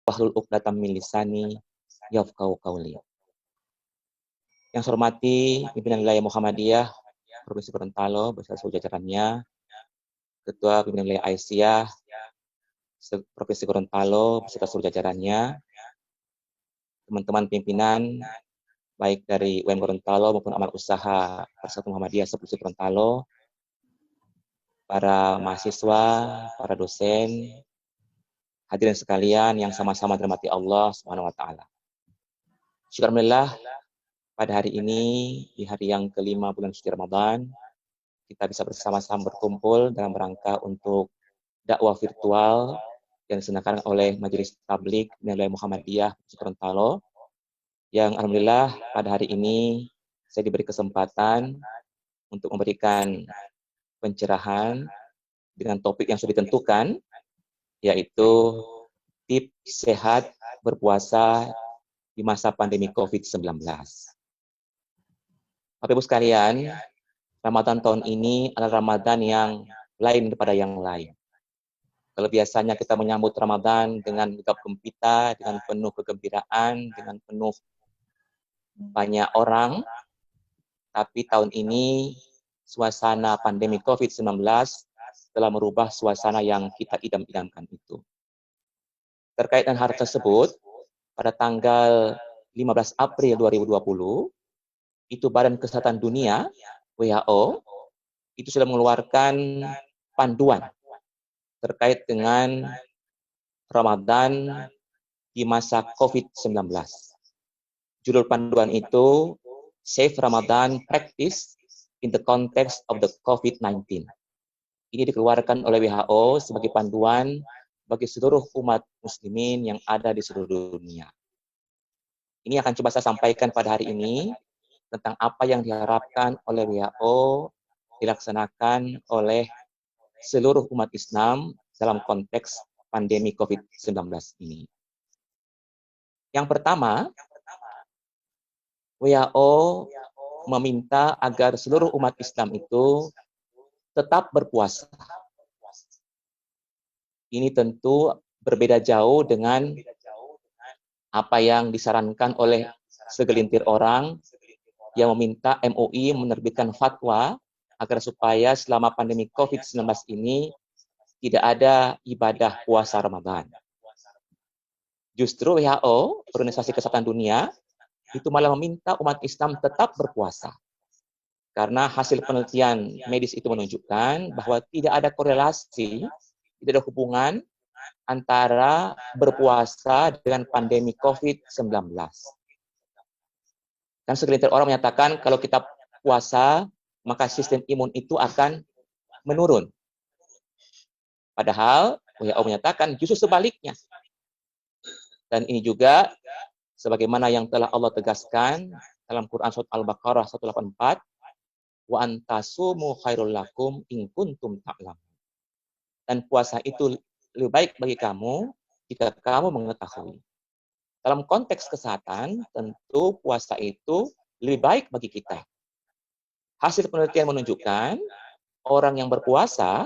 wahlul 'uqdatam min lisani yafqahu qawli. Yang saya hormati pimpinan wilayah Muhammadiyah Provinsi Gorontalo beserta seluruh jajarannya, Ketua Pimpinan Wilayah Aisyah Provinsi Gorontalo beserta seluruh jajarannya, teman-teman pimpinan baik dari UM Gorontalo maupun amal usaha Persatuan Muhammadiyah Provinsi Gorontalo, para mahasiswa, para dosen, hadirin sekalian yang sama-sama dirahmati Allah Subhanahu wa taala. Alhamdulillah, pada hari ini di hari yang kelima bulan suci Ramadan, kita bisa bersama-sama berkumpul dalam rangka untuk dakwah virtual yang diselenggarakan oleh Majelis Tabligh Wilayah Muhammadiyah Gorontalo. Yang alhamdulillah pada hari ini saya diberi kesempatan untuk memberikan pencerahan dengan topik yang sudah ditentukan, yaitu tips sehat berpuasa di masa pandemi COVID-19. Bapak Ibu sekalian, Ramadan tahun ini adalah Ramadan yang lain daripada yang lain. Kalau biasanya kita menyambut Ramadan dengan gegap gempita, dengan penuh kegembiraan, dengan penuh banyak orang, tapi tahun ini suasana pandemi COVID-19 telah merubah suasana yang kita idam-idamkan itu. Terkait dengan hal tersebut, pada tanggal 15 April 2020, itu Badan Kesehatan Dunia, WHO, itu sudah mengeluarkan panduan terkait dengan Ramadan di masa COVID-19. Judul panduan itu, Safe Ramadan Practice in the Context of the COVID-19. Ini dikeluarkan oleh WHO sebagai panduan bagi seluruh umat muslimin yang ada di seluruh dunia. Ini akan coba saya sampaikan pada hari ini tentang apa yang diharapkan oleh WHO dilaksanakan oleh seluruh umat Islam dalam konteks pandemi COVID-19 ini. Yang pertama, WHO meminta agar seluruh umat Islam itu tetap berpuasa. Ini tentu berbeda jauh dengan apa yang disarankan oleh segelintir orang yang meminta MUI menerbitkan fatwa agar supaya selama pandemi COVID-19 ini tidak ada ibadah puasa Ramadan. Justru WHO, Organisasi Kesehatan Dunia, itu malah meminta umat Islam tetap berpuasa. Karena hasil penelitian medis itu menunjukkan bahwa tidak ada korelasi, tidak ada hubungan antara berpuasa dengan pandemi COVID-19. Dan segelintir orang menyatakan kalau kita puasa, maka sistem imun itu akan menurun. Padahal WHO menyatakan justru sebaliknya. Dan ini juga sebagaimana yang telah Allah tegaskan dalam Quran surat Al-Baqarah 184, wa antasumu khairul lakum in kuntum ta'lamun. Dan puasa itu lebih baik bagi kamu jika kamu mengetahui. Dalam konteks kesehatan, tentu puasa itu lebih baik bagi kita. Hasil penelitian menunjukkan orang yang berpuasa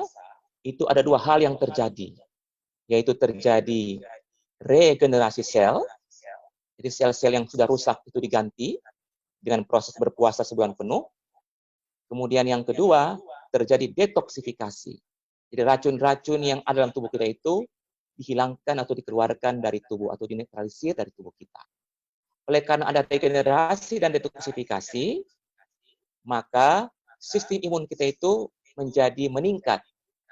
itu ada dua hal yang terjadi, yaitu terjadi regenerasi sel, jadi sel-sel yang sudah rusak itu diganti dengan proses berpuasa sebulan penuh. Kemudian yang kedua, terjadi detoksifikasi. Jadi racun-racun yang ada dalam tubuh kita itu dihilangkan atau dikeluarkan dari tubuh atau dinetralisir dari tubuh kita. Oleh karena ada regenerasi dan detoksifikasi, maka sistem imun kita itu menjadi meningkat,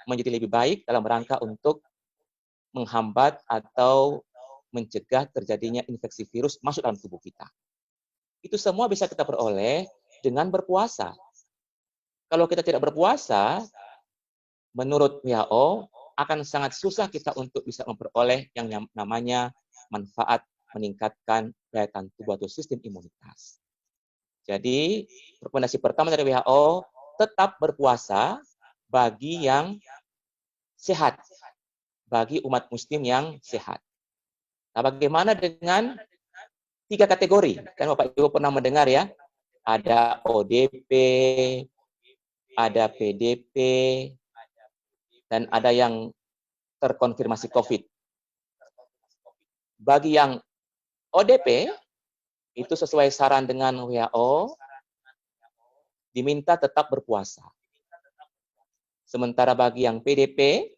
menjadi lebih baik dalam rangka untuk menghambat atau mencegah terjadinya infeksi virus masuk dalam tubuh kita. Itu semua bisa kita peroleh dengan berpuasa. Kalau kita tidak berpuasa, menurut WHO, akan sangat susah kita untuk bisa memperoleh yang namanya manfaat meningkatkan daya tahan tubuh atau sistem imunitas. Jadi, rekomendasi pertama dari WHO, tetap berpuasa bagi yang sehat, bagi umat muslim yang sehat. Nah, bagaimana dengan 3 kategori? Kan Bapak Ibu pernah mendengar ya, ada ODP, ada PDP, dan ada yang terkonfirmasi COVID. Bagi yang ODP, itu sesuai saran dengan WHO, diminta tetap berpuasa. Sementara bagi yang PDP,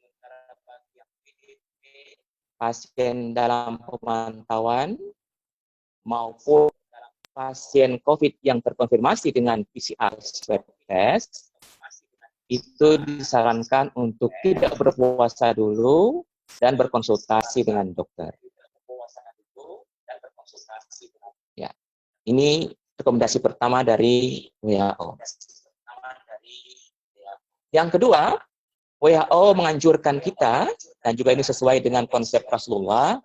pasien dalam pemantauan, maupun pasien COVID yang terkonfirmasi dengan PCR swab test, itu disarankan untuk tidak berpuasa dulu dan berkonsultasi dengan dokter. Ya, ini rekomendasi pertama dari WHO. Yang kedua, WHO menganjurkan kita, dan juga ini sesuai dengan konsep Rasulullah,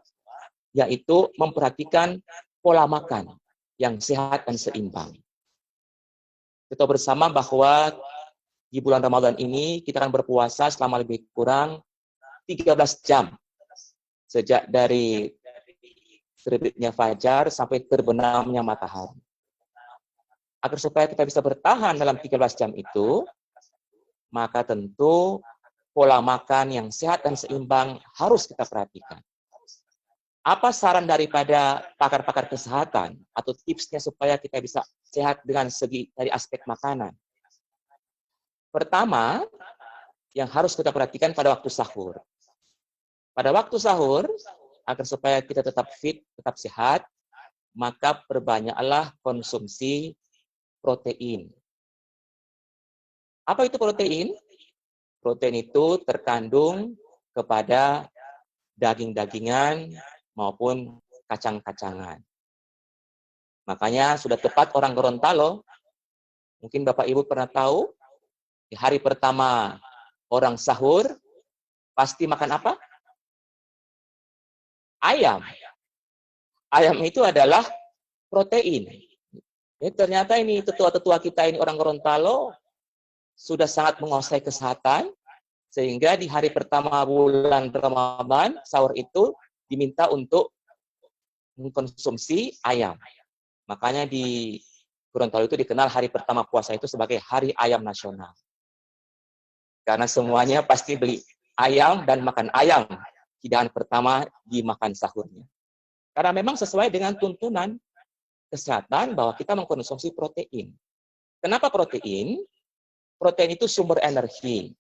yaitu memperhatikan pola makan yang sehat dan seimbang. Kita bersama bahwa di bulan Ramadan ini kita akan berpuasa selama lebih kurang 13 jam. Sejak dari terbitnya fajar sampai terbenamnya matahari. Agar supaya kita bisa bertahan dalam 13 jam itu, maka tentu pola makan yang sehat dan seimbang harus kita perhatikan. Apa saran daripada pakar-pakar kesehatan atau tipsnya supaya kita bisa sehat dengan segi dari aspek makanan? Pertama, yang harus kita perhatikan pada waktu sahur. Pada waktu sahur, agar supaya kita tetap fit, tetap sehat, maka perbanyaklah konsumsi protein. Apa itu protein? Protein itu terkandung kepada daging-dagingan maupun kacang-kacangan. Makanya sudah tepat orang Gorontalo, mungkin Bapak Ibu pernah tahu, di hari pertama orang sahur, pasti makan apa? Ayam. Ayam itu adalah protein. Ternyata ini tetua-tetua kita ini orang Gorontalo sudah sangat menguasai kesehatan, sehingga di hari pertama bulan Ramadan, sahur itu diminta untuk mengkonsumsi ayam. Makanya di Gorontalo itu dikenal hari pertama puasa itu sebagai Hari Ayam Nasional. Karena semuanya pasti beli ayam dan makan ayam. Hidangan pertama dimakan sahurnya. Karena memang sesuai dengan tuntunan kesehatan bahwa kita mengkonsumsi protein. Kenapa protein? Protein itu sumber energi.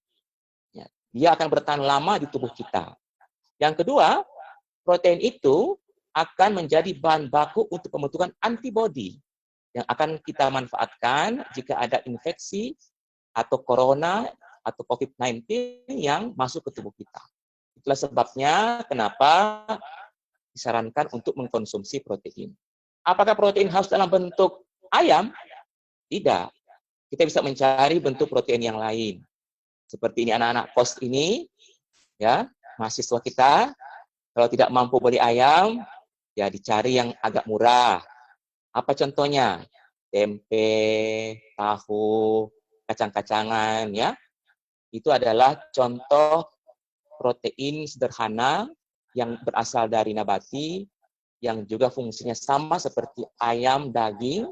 Dia akan bertahan lama di tubuh kita. Yang kedua, protein itu akan menjadi bahan baku untuk pembentukan antibodi yang akan kita manfaatkan jika ada infeksi atau corona atau COVID-19 yang masuk ke tubuh kita. Itulah sebabnya kenapa disarankan untuk mengkonsumsi protein. Apakah protein harus dalam bentuk ayam? Tidak. Kita bisa mencari bentuk protein yang lain. Seperti ini anak-anak kos ini, ya, mahasiswa kita, kalau tidak mampu beli ayam, ya dicari yang agak murah. Apa contohnya? Tempe, tahu, kacang-kacangan, ya. Itu adalah contoh protein sederhana yang berasal dari nabati, yang juga fungsinya sama seperti ayam, daging,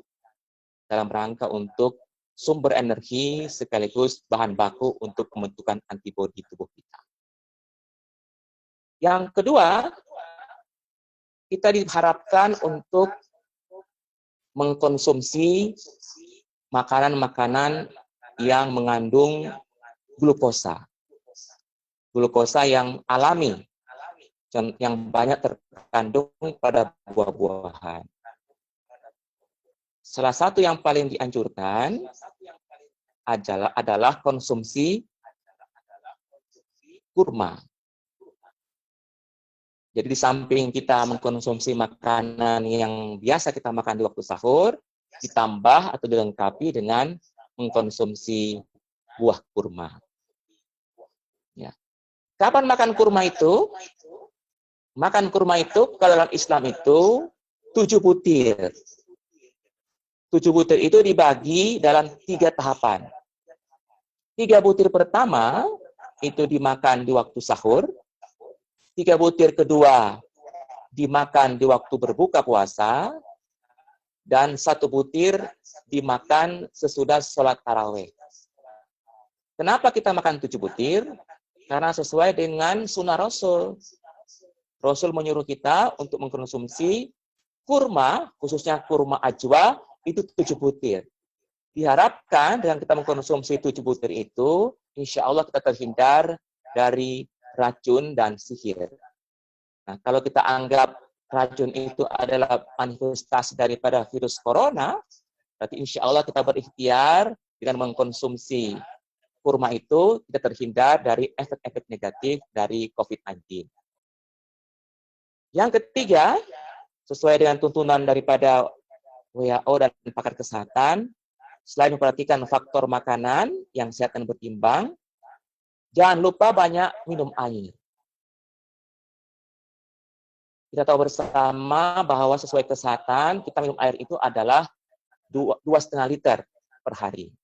dalam rangka untuk sumber energi sekaligus bahan baku untuk pembentukan antibodi tubuh kita. Yang kedua, kita diharapkan untuk mengkonsumsi makanan-makanan yang mengandung glukosa. Glukosa yang alami, yang banyak terkandung pada buah-buahan. Salah satu yang paling dianjurkan adalah konsumsi kurma. Jadi di samping kita mengkonsumsi makanan yang biasa kita makan di waktu sahur, ditambah atau dilengkapi dengan mengkonsumsi buah kurma. Ya. Kapan makan kurma itu? Makan kurma itu kalau dalam Islam itu 7 butir. 7 butir itu dibagi dalam 3 tahapan. 3 butir pertama itu dimakan di waktu sahur. 3 butir kedua dimakan di waktu berbuka puasa. Dan 1 butir dimakan sesudah sholat tarawih. Kenapa kita makan 7 butir? Karena sesuai dengan sunnah Rasul. Rasul menyuruh kita untuk mengkonsumsi kurma, khususnya kurma ajwa, itu 7 butir. Diharapkan dengan kita mengkonsumsi 7 butir itu, insya Allah kita terhindar dari racun dan sihir. Nah, kalau kita anggap racun itu adalah manifestasi daripada virus corona, berarti insya Allah kita berikhtiar dengan mengkonsumsi kurma itu, kita terhindar dari efek-efek negatif dari COVID-19. Yang ketiga, sesuai dengan tuntunan daripada WHO dan pakar kesehatan, selain memperhatikan faktor makanan yang sehat dan bertimbang, jangan lupa banyak minum air. Kita tahu bersama bahwa sesuai kesehatan, kita minum air itu adalah 2,5 liter per hari.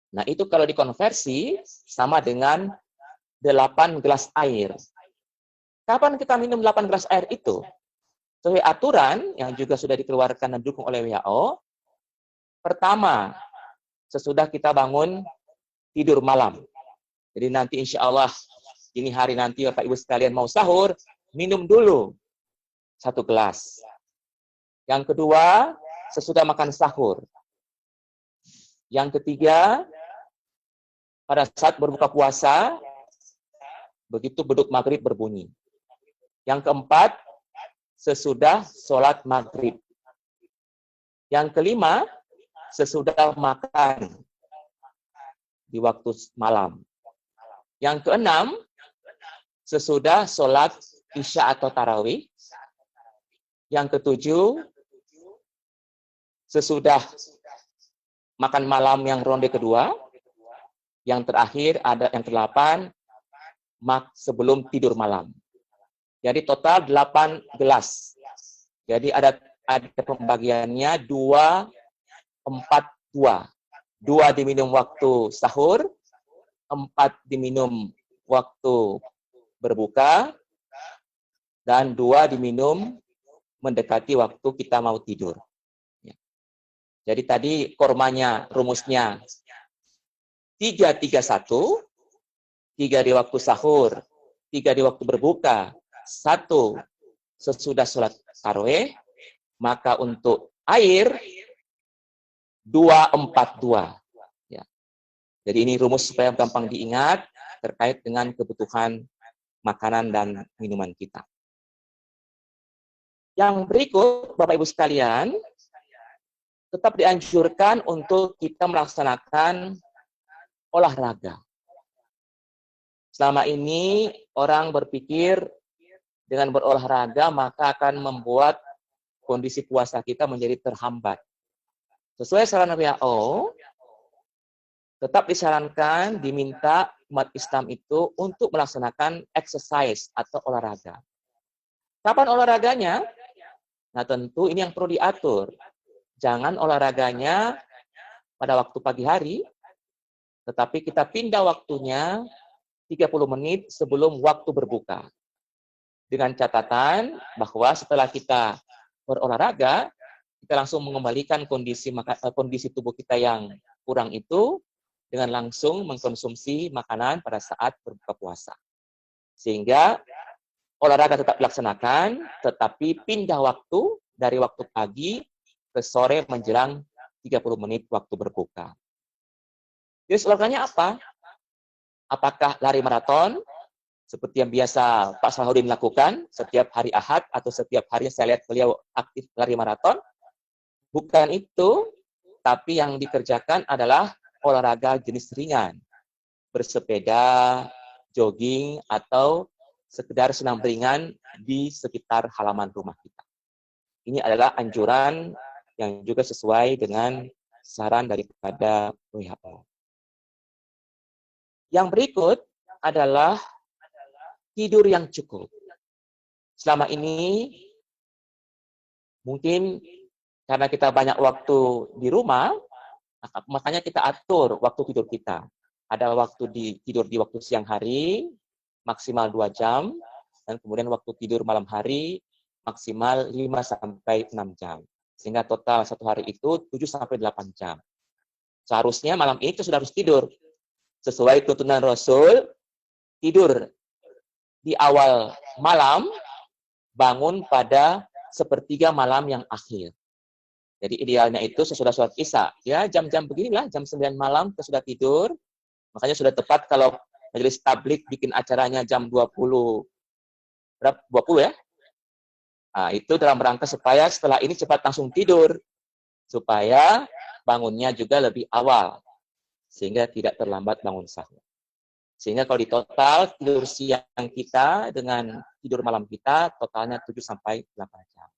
Nah, itu kalau dikonversi sama dengan 8 gelas air. Kapan kita minum 8 gelas air itu? Sesuai aturan yang juga sudah dikeluarkan dan didukung oleh WHO, pertama, sesudah kita bangun tidur malam. Jadi nanti insya Allah, ini hari nanti Bapak Ibu sekalian mau sahur, minum dulu 1 gelas. Yang kedua, sesudah makan sahur. Yang ketiga, pada saat berbuka puasa, begitu beduk maghrib berbunyi. Yang keempat, sesudah sholat maghrib. Yang kelima, sesudah makan di waktu malam. Yang keenam, sesudah sholat isya atau tarawih. Yang ketujuh, sesudah makan malam yang ronde kedua. Yang terakhir ada yang ke-8, sebelum tidur malam. Jadi total 8 gelas. Jadi ada pembagiannya 2, 4, 2. 2 diminum waktu sahur, 4 diminum waktu berbuka, dan 2 diminum mendekati waktu kita mau tidur. Jadi tadi kormanya, rumusnya 3-3-1, 3 di waktu sahur, 3 di waktu berbuka, 1 sesudah sholat tarawih, maka untuk air 2-4-2. Ya. Jadi ini rumus supaya gampang diingat terkait dengan kebutuhan makanan dan minuman kita. Yang berikut, Bapak Ibu sekalian, tetap dianjurkan untuk kita melaksanakan olahraga. Selama ini orang berpikir dengan berolahraga maka akan membuat kondisi puasa kita menjadi terhambat. Sesuai saran WHO, tetap disarankan, diminta umat Islam itu untuk melaksanakan exercise atau olahraga. Kapan olahraganya? Nah tentu ini yang perlu diatur. Jangan olahraganya pada waktu pagi hari, tetapi kita pindah waktunya 30 menit sebelum waktu berbuka. Dengan catatan bahwa setelah kita berolahraga, kita langsung mengembalikan kondisi tubuh kita yang kurang itu dengan langsung mengkonsumsi makanan pada saat berbuka puasa. Sehingga olahraga tetap dilaksanakan, tetapi pindah waktu dari waktu pagi ke sore menjelang 30 menit waktu berbuka. Jadi olahraganya apa? Apakah lari maraton, seperti yang biasa Pak Salahuddin lakukan setiap hari Ahad atau setiap hari saya lihat beliau aktif lari maraton? Bukan itu, tapi yang dikerjakan adalah olahraga jenis ringan. Bersepeda, jogging, atau sekedar senam ringan di sekitar halaman rumah kita. Ini adalah anjuran yang juga sesuai dengan saran daripada WHO. Yang berikut adalah tidur yang cukup. Selama ini mungkin karena kita banyak waktu di rumah, makanya kita atur waktu tidur kita. Ada waktu tidur di waktu siang hari, maksimal 2 jam, dan kemudian waktu tidur malam hari, maksimal 5-6 jam. Sehingga total satu hari itu 7-8 jam. Seharusnya malam ini kita sudah harus tidur. Sesuai tuntunan Rasul, tidur di awal malam bangun pada sepertiga malam yang akhir. Jadi idealnya itu sesudah sholat isya. Ya, jam-jam beginilah, jam 9 malam kita sudah tidur. Makanya sudah tepat kalau majelis tablik bikin acaranya jam 20. Berapa? 20 ya? Nah, itu dalam rangka supaya setelah ini cepat langsung tidur. Supaya bangunnya juga lebih awal. Sehingga tidak terlambat bangun sahur. Sehingga kalau di total tidur siang kita dengan tidur malam kita totalnya 7 sampai 8 jam.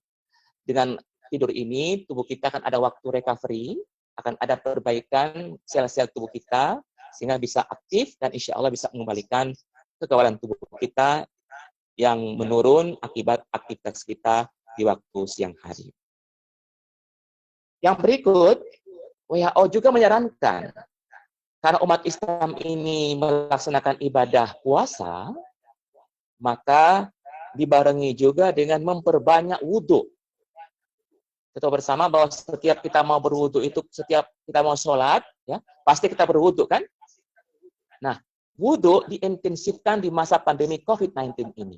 Dengan tidur ini tubuh kita akan ada waktu recovery, akan ada perbaikan sel-sel tubuh kita sehingga bisa aktif dan insya Allah bisa mengembalikan kekebalan tubuh kita yang menurun akibat aktivitas kita di waktu siang hari. Yang berikut, WHO juga menyarankan karena umat Islam ini melaksanakan ibadah puasa, maka dibarengi juga dengan memperbanyak wudhu. Kita bersama bahwa setiap kita mau berwudhu itu, setiap kita mau sholat, ya pasti kita berwudhu kan? Nah, wudhu diintensifkan di masa pandemi COVID-19 ini.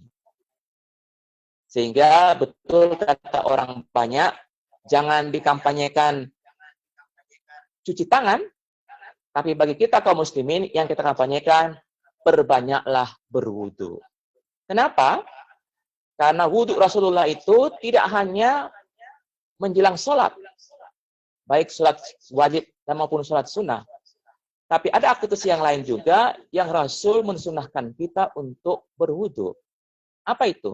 Sehingga betul kata orang banyak, jangan dikampanyekan cuci tangan, tapi bagi kita kaum muslimin yang kita kampanyekan, perbanyaklah berwudhu. Kenapa? Karena wudhu Rasulullah itu tidak hanya menjelang sholat, baik sholat wajib dan maupun sholat sunnah. Tapi ada aktivitas yang lain juga yang Rasul mensunahkan kita untuk berwudhu. Apa itu?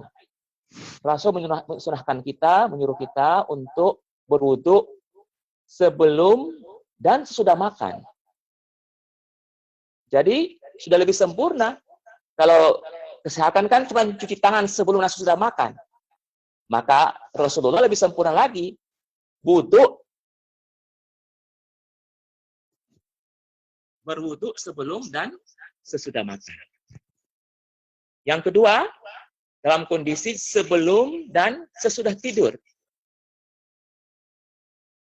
Rasul mensunahkan kita, menyuruh kita untuk berwudhu sebelum dan sesudah makan. Jadi sudah lebih sempurna. Kalau kesehatan kan cuma cuci tangan sebelum dan sesudah makan. Maka Rasulullah lebih sempurna lagi. Wudhu. Berwudhu sebelum dan sesudah makan. Yang kedua, dalam kondisi sebelum dan sesudah tidur.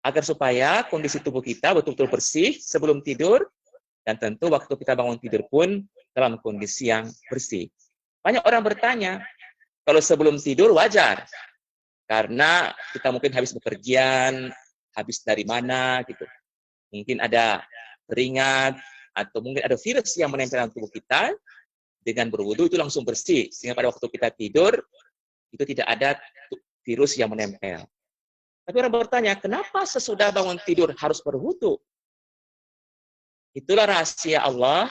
Agar supaya kondisi tubuh kita betul-betul bersih sebelum tidur. Dan tentu waktu kita bangun tidur pun dalam kondisi yang bersih. Banyak orang bertanya, kalau sebelum tidur wajar. Karena kita mungkin habis bepergian, habis dari mana, gitu. Mungkin ada keringat, atau mungkin ada virus yang menempel dalam tubuh kita, dengan berwudu itu langsung bersih. Sehingga pada waktu kita tidur, itu tidak ada virus yang menempel. Tapi orang bertanya, kenapa sesudah bangun tidur harus berwudu? Itulah rahasia Allah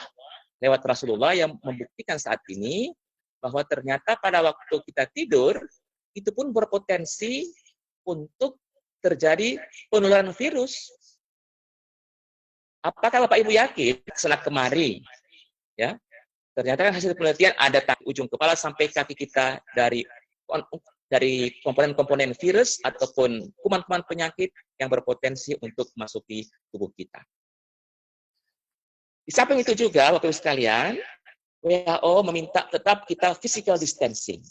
lewat Rasulullah yang membuktikan saat ini, bahwa ternyata pada waktu kita tidur, itu pun berpotensi untuk terjadi penularan virus. Apakah Bapak Ibu yakin setelah kemari, ya, ternyata kan hasil penelitian ada ujung kepala sampai kaki kita dari komponen-komponen virus ataupun kuman-kuman penyakit yang berpotensi untuk masuki tubuh kita. Di samping itu juga, Bapak Ibu sekalian, WHO meminta tetap kita physical distancing.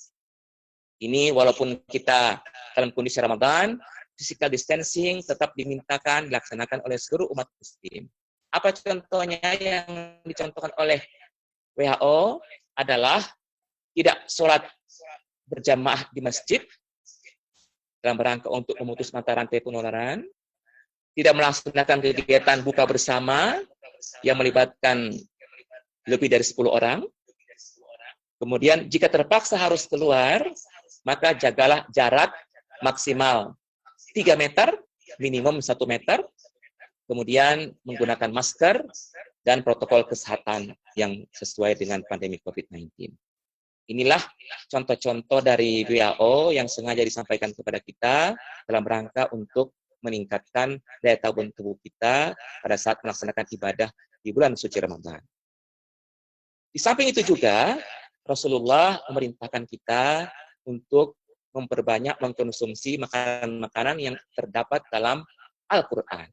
Ini walaupun kita dalam kondisi Ramadan, physical distancing tetap dimintakan dilaksanakan oleh seluruh umat muslim. Apa contohnya yang dicontohkan oleh WHO adalah tidak sholat berjamaah di masjid dalam rangka untuk memutus mata rantai penularan, tidak melaksanakan kegiatan buka bersama yang melibatkan lebih dari 10 orang. Kemudian jika terpaksa harus keluar, maka jagalah jarak maksimal 3 meter, minimum 1 meter, kemudian menggunakan masker dan protokol kesehatan yang sesuai dengan pandemi COVID-19. Inilah contoh-contoh dari WHO yang sengaja disampaikan kepada kita dalam rangka untuk meningkatkan daya tahan tubuh kita pada saat melaksanakan ibadah di bulan suci Ramadan. Di samping itu juga, Rasulullah memerintahkan kita untuk memperbanyak mengkonsumsi makanan-makanan yang terdapat dalam Al-Quran.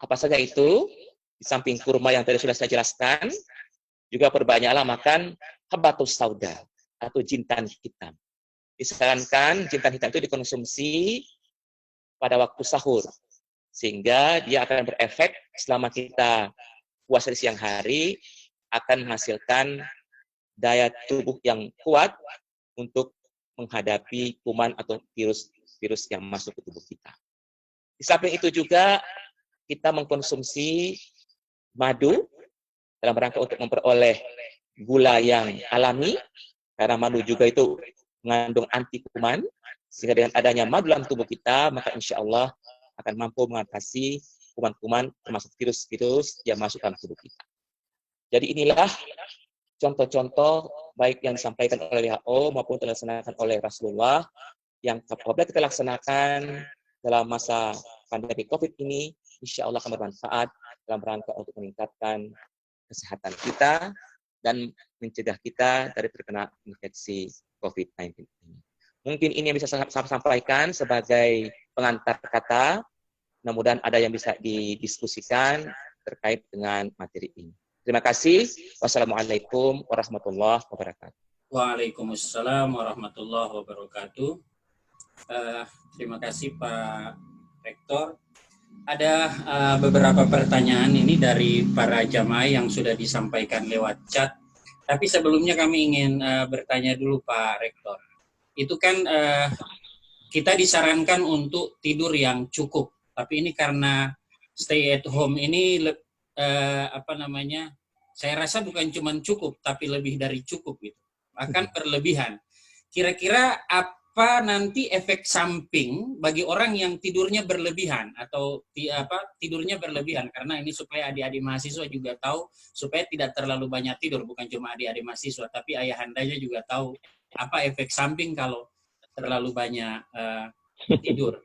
Apa saja itu? Di samping kurma yang tadi sudah saya jelaskan, juga perbanyaklah makan habatus sauda atau jintan hitam. Disarankan jintan hitam itu dikonsumsi pada waktu sahur, sehingga dia akan berefek selama kita puasa di siang hari, akan menghasilkan daya tubuh yang kuat untuk menghadapi kuman atau virus yang masuk ke tubuh kita. Di samping itu juga kita mengkonsumsi madu dalam rangka untuk memperoleh gula yang alami, karena madu juga itu mengandung anti kuman, sehingga dengan adanya madu dalam tubuh kita, maka insya Allah akan mampu mengatasi kuman-kuman termasuk virus-virus yang masuk dalam tubuh kita. Jadi inilah contoh-contoh baik yang disampaikan oleh WHO maupun dilaksanakan oleh Rasulullah yang apabila kita laksanakan dalam masa pandemi COVID ini, insya Allah akan bermanfaat dalam rangka untuk meningkatkan kesehatan kita dan mencegah kita dari terkena infeksi COVID-19 ini. Mungkin ini yang bisa saya sampaikan sebagai pengantar kata. Mudah-mudahan ada yang bisa didiskusikan terkait dengan materi ini. Terima kasih. Wassalamualaikum warahmatullahi wabarakatuh. Waalaikumsalam warahmatullahi wabarakatuh. Terima kasih Pak Rektor. Ada beberapa pertanyaan ini dari para jamaah yang sudah disampaikan lewat chat. Tapi sebelumnya kami ingin bertanya dulu Pak Rektor. Itu kan kita disarankan untuk tidur yang cukup. Tapi ini karena stay at home ini saya rasa bukan cuma cukup, tapi lebih dari cukup gitu. Akan berlebihan. Kira-kira apa nanti efek samping bagi orang yang tidurnya berlebihan atau tidurnya berlebihan? Karena ini supaya adik-adik mahasiswa juga tahu, supaya tidak terlalu banyak tidur, bukan cuma adik-adik mahasiswa, tapi ayahandanya juga tahu apa efek samping kalau terlalu banyak tidur.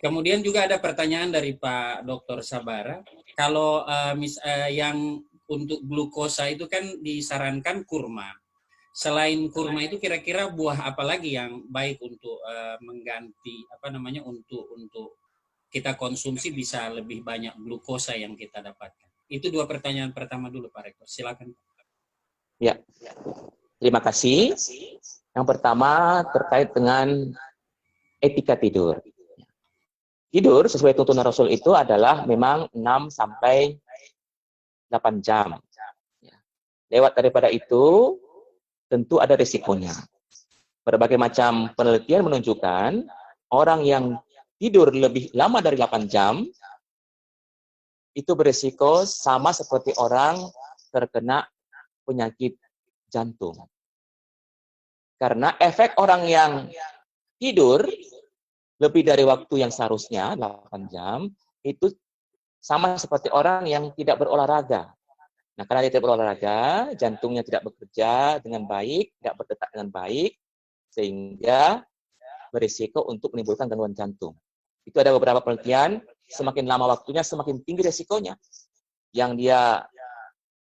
Kemudian juga ada pertanyaan dari Pak Dr. Sabara, kalau yang untuk glukosa itu kan disarankan kurma. Selain kurma itu kira-kira buah apa lagi yang baik untuk mengganti untuk kita konsumsi bisa lebih banyak glukosa yang kita dapatkan. Itu dua pertanyaan pertama dulu Pak Rektor. Silakan. Ya. Terima kasih. Yang pertama terkait dengan etika tidur. Tidur sesuai tuntunan Rasul itu adalah memang 6 sampai 8 jam. Lewat daripada itu, tentu ada risikonya. Berbagai macam penelitian menunjukkan orang yang tidur lebih lama dari 8 jam, itu berisiko sama seperti orang terkena penyakit jantung. Karena efek orang yang tidur lebih dari waktu yang seharusnya, 8 jam, itu sama seperti orang yang tidak berolahraga. Nah, karena dia tidak berolahraga, jantungnya tidak bekerja dengan baik, tidak berdetak dengan baik, sehingga berisiko untuk menimbulkan gangguan jantung. Itu ada beberapa penelitian, semakin lama waktunya, semakin tinggi risikonya. Yang dia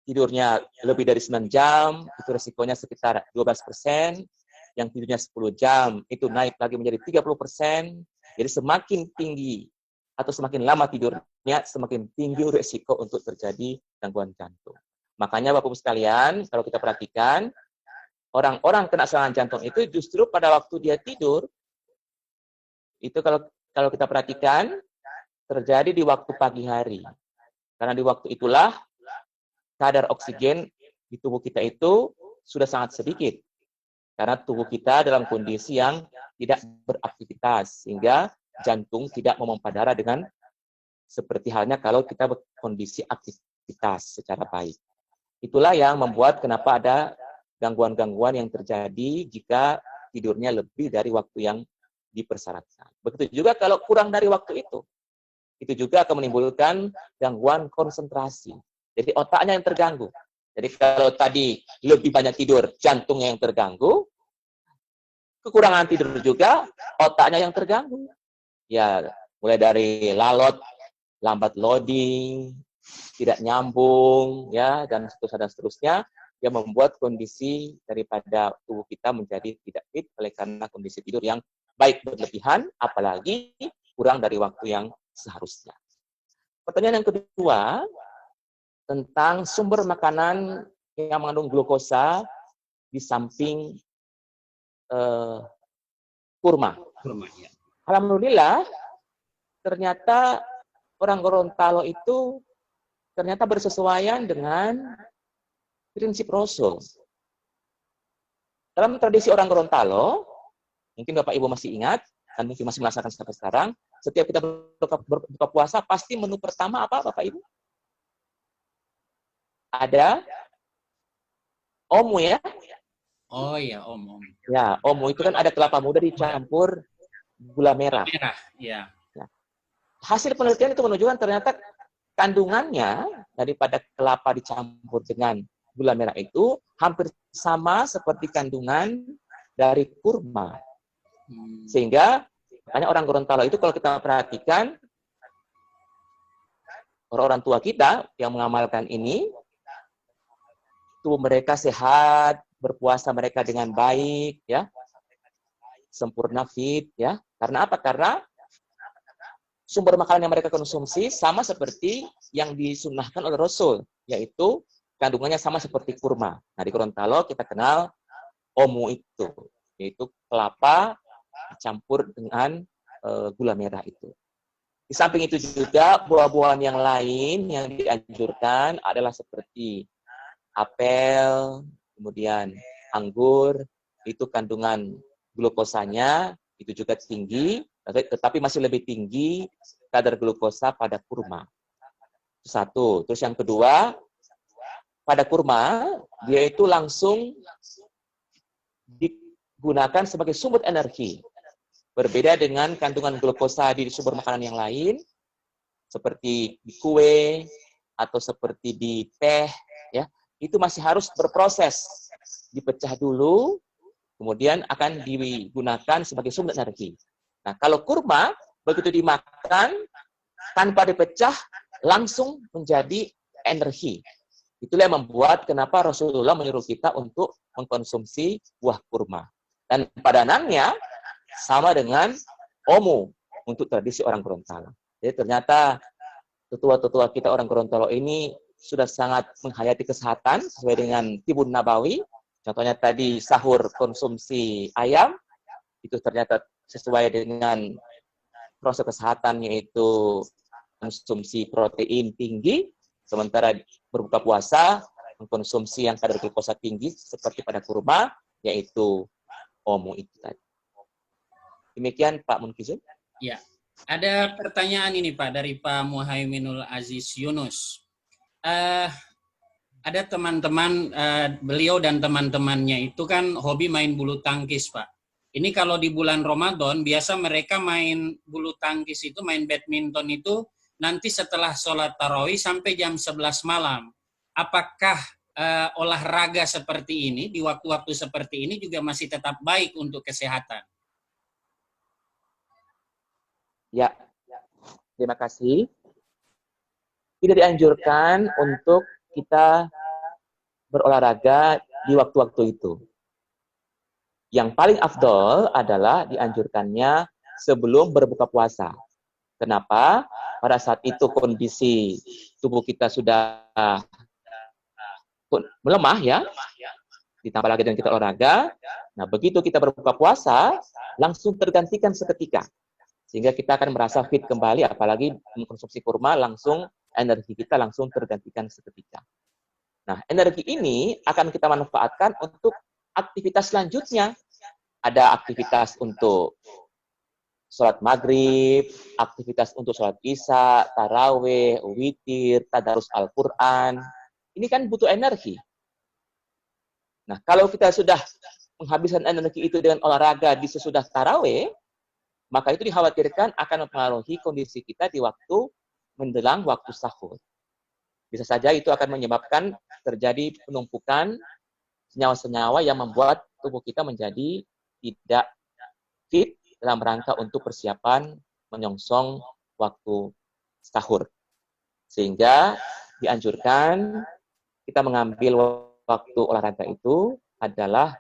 tidurnya lebih dari 9 jam, itu risikonya sekitar 12%. Yang tidurnya 10 jam, itu naik lagi menjadi 30%. Jadi semakin tinggi atau semakin lama tidurnya, semakin tinggi risiko untuk terjadi gangguan jantung. Makanya Bapak-Ibu sekalian, kalau kita perhatikan, orang-orang kena serangan jantung itu justru pada waktu dia tidur, itu kalau kita perhatikan, terjadi di waktu pagi hari. Karena di waktu itulah, kadar oksigen di tubuh kita itu sudah sangat sedikit. Karena tubuh kita dalam kondisi yang tidak beraktivitas, sehingga jantung tidak memompa darah dengan seperti halnya kalau kita berkondisi aktivitas secara baik. Itulah yang membuat kenapa ada gangguan-gangguan yang terjadi jika tidurnya lebih dari waktu yang dipersyaratkan. Begitu juga kalau kurang dari waktu itu juga akan menimbulkan gangguan konsentrasi. Jadi otaknya yang terganggu. Jadi kalau tadi lebih banyak tidur, jantungnya yang terganggu, kekurangan tidur juga, otaknya yang terganggu. Ya, mulai dari lambat loading, tidak nyambung, ya, dan seterusnya, yang membuat kondisi daripada tubuh kita menjadi tidak fit oleh karena kondisi tidur yang baik berlebihan, apalagi kurang dari waktu yang seharusnya. Pertanyaan yang kedua, tentang sumber makanan yang mengandung glukosa di samping kurma. Ya. Alhamdulillah, ternyata orang Gorontalo itu ternyata bersesuaian dengan prinsip Rasul. Dalam tradisi orang Gorontalo, Mungkin Bapak Ibu masih ingat, dan mungkin masih merasakan sampai sekarang, setiap kita berbuka puasa, pasti menu pertama apa Bapak Ibu? Ada omu ya. Oh iya, Om. Ya, omu itu kan ada kelapa muda dicampur gula merah. Merah, ya. Hasil penelitian itu menunjukkan ternyata kandungannya daripada kelapa dicampur dengan gula merah itu hampir sama seperti kandungan dari kurma. Sehingga makanya orang Gorontalo itu kalau kita perhatikan, orang tua kita yang mengamalkan ini, tubuh mereka sehat, berpuasa mereka dengan baik, ya, sempurna fit, ya. Karena apa? Karena sumber makanan yang mereka konsumsi sama seperti yang disunnahkan oleh Rasul, yaitu kandungannya sama seperti kurma. Nah, di Gorontalo kita kenal omu itu, yaitu kelapa dicampur dengan gula merah itu. Di samping itu juga buah-buahan yang lain yang dianjurkan adalah seperti apel, kemudian anggur, itu kandungan glukosanya itu juga tinggi, tetapi masih lebih tinggi kadar glukosa pada kurma. Itu satu. Terus yang kedua, pada kurma, dia itu langsung digunakan sebagai sumber energi. Berbeda dengan kandungan glukosa di sumber makanan yang lain, seperti di kue, atau seperti di teh, ya, itu masih harus berproses. Dipecah dulu, kemudian akan digunakan sebagai sumber energi. Nah, kalau kurma, begitu dimakan, tanpa dipecah, langsung menjadi energi. Itulah yang membuat kenapa Rasulullah menyuruh kita untuk mengkonsumsi buah kurma. Dan padanannya sama dengan omu untuk tradisi orang Gorontalo. Jadi ternyata tetua-tetua kita orang Gorontalo ini sudah sangat menghayati kesehatan sesuai dengan Tibun Nabawi. Contohnya tadi sahur konsumsi ayam, itu ternyata sesuai dengan proses kesehatan, yaitu konsumsi protein tinggi, sementara berbuka puasa mengkonsumsi yang kadar glukosa tinggi seperti pada kurma, yaitu omu itu tadi. Demikian Pak Munkizun. Ya, ada pertanyaan ini Pak dari Pak Muhaiminul Aziz Yunus. Ada teman-teman, beliau dan teman-temannya itu kan hobi main bulu tangkis Pak. Ini kalau di bulan Ramadan, biasa mereka main bulu tangkis itu, main badminton itu, nanti setelah sholat tarawih sampai jam 11 malam. Apakah olahraga seperti ini, di waktu-waktu seperti ini juga masih tetap baik untuk kesehatan? Ya, terima kasih. Tidak dianjurkan untuk kita berolahraga di waktu-waktu itu. Yang paling afdol adalah dianjurkannya sebelum berbuka puasa. Kenapa? Pada saat itu kondisi tubuh kita sudah melemah ya, ditambah lagi dengan kita olahraga. Nah, begitu kita berbuka puasa, langsung tergantikan seketika. Sehingga kita akan merasa fit kembali, apalagi mengkonsumsi kurma, langsung energi kita langsung tergantikan seketika. Nah, energi ini akan kita manfaatkan untuk aktivitas selanjutnya. Ada aktivitas untuk sholat maghrib, aktivitas untuk sholat isya, taraweh, witir, tadarus Al-Quran. Ini kan butuh energi. Nah, kalau kita sudah menghabiskan energi itu dengan olahraga di sesudah taraweh, maka itu dikhawatirkan akan mempengaruhi kondisi kita di waktu menjelang waktu sahur. Bisa saja itu akan menyebabkan terjadi penumpukan senyawa-senyawa yang membuat tubuh kita menjadi tidak fit dalam rangka untuk persiapan menyongsong waktu sahur. Sehingga dianjurkan kita mengambil waktu olahraga itu adalah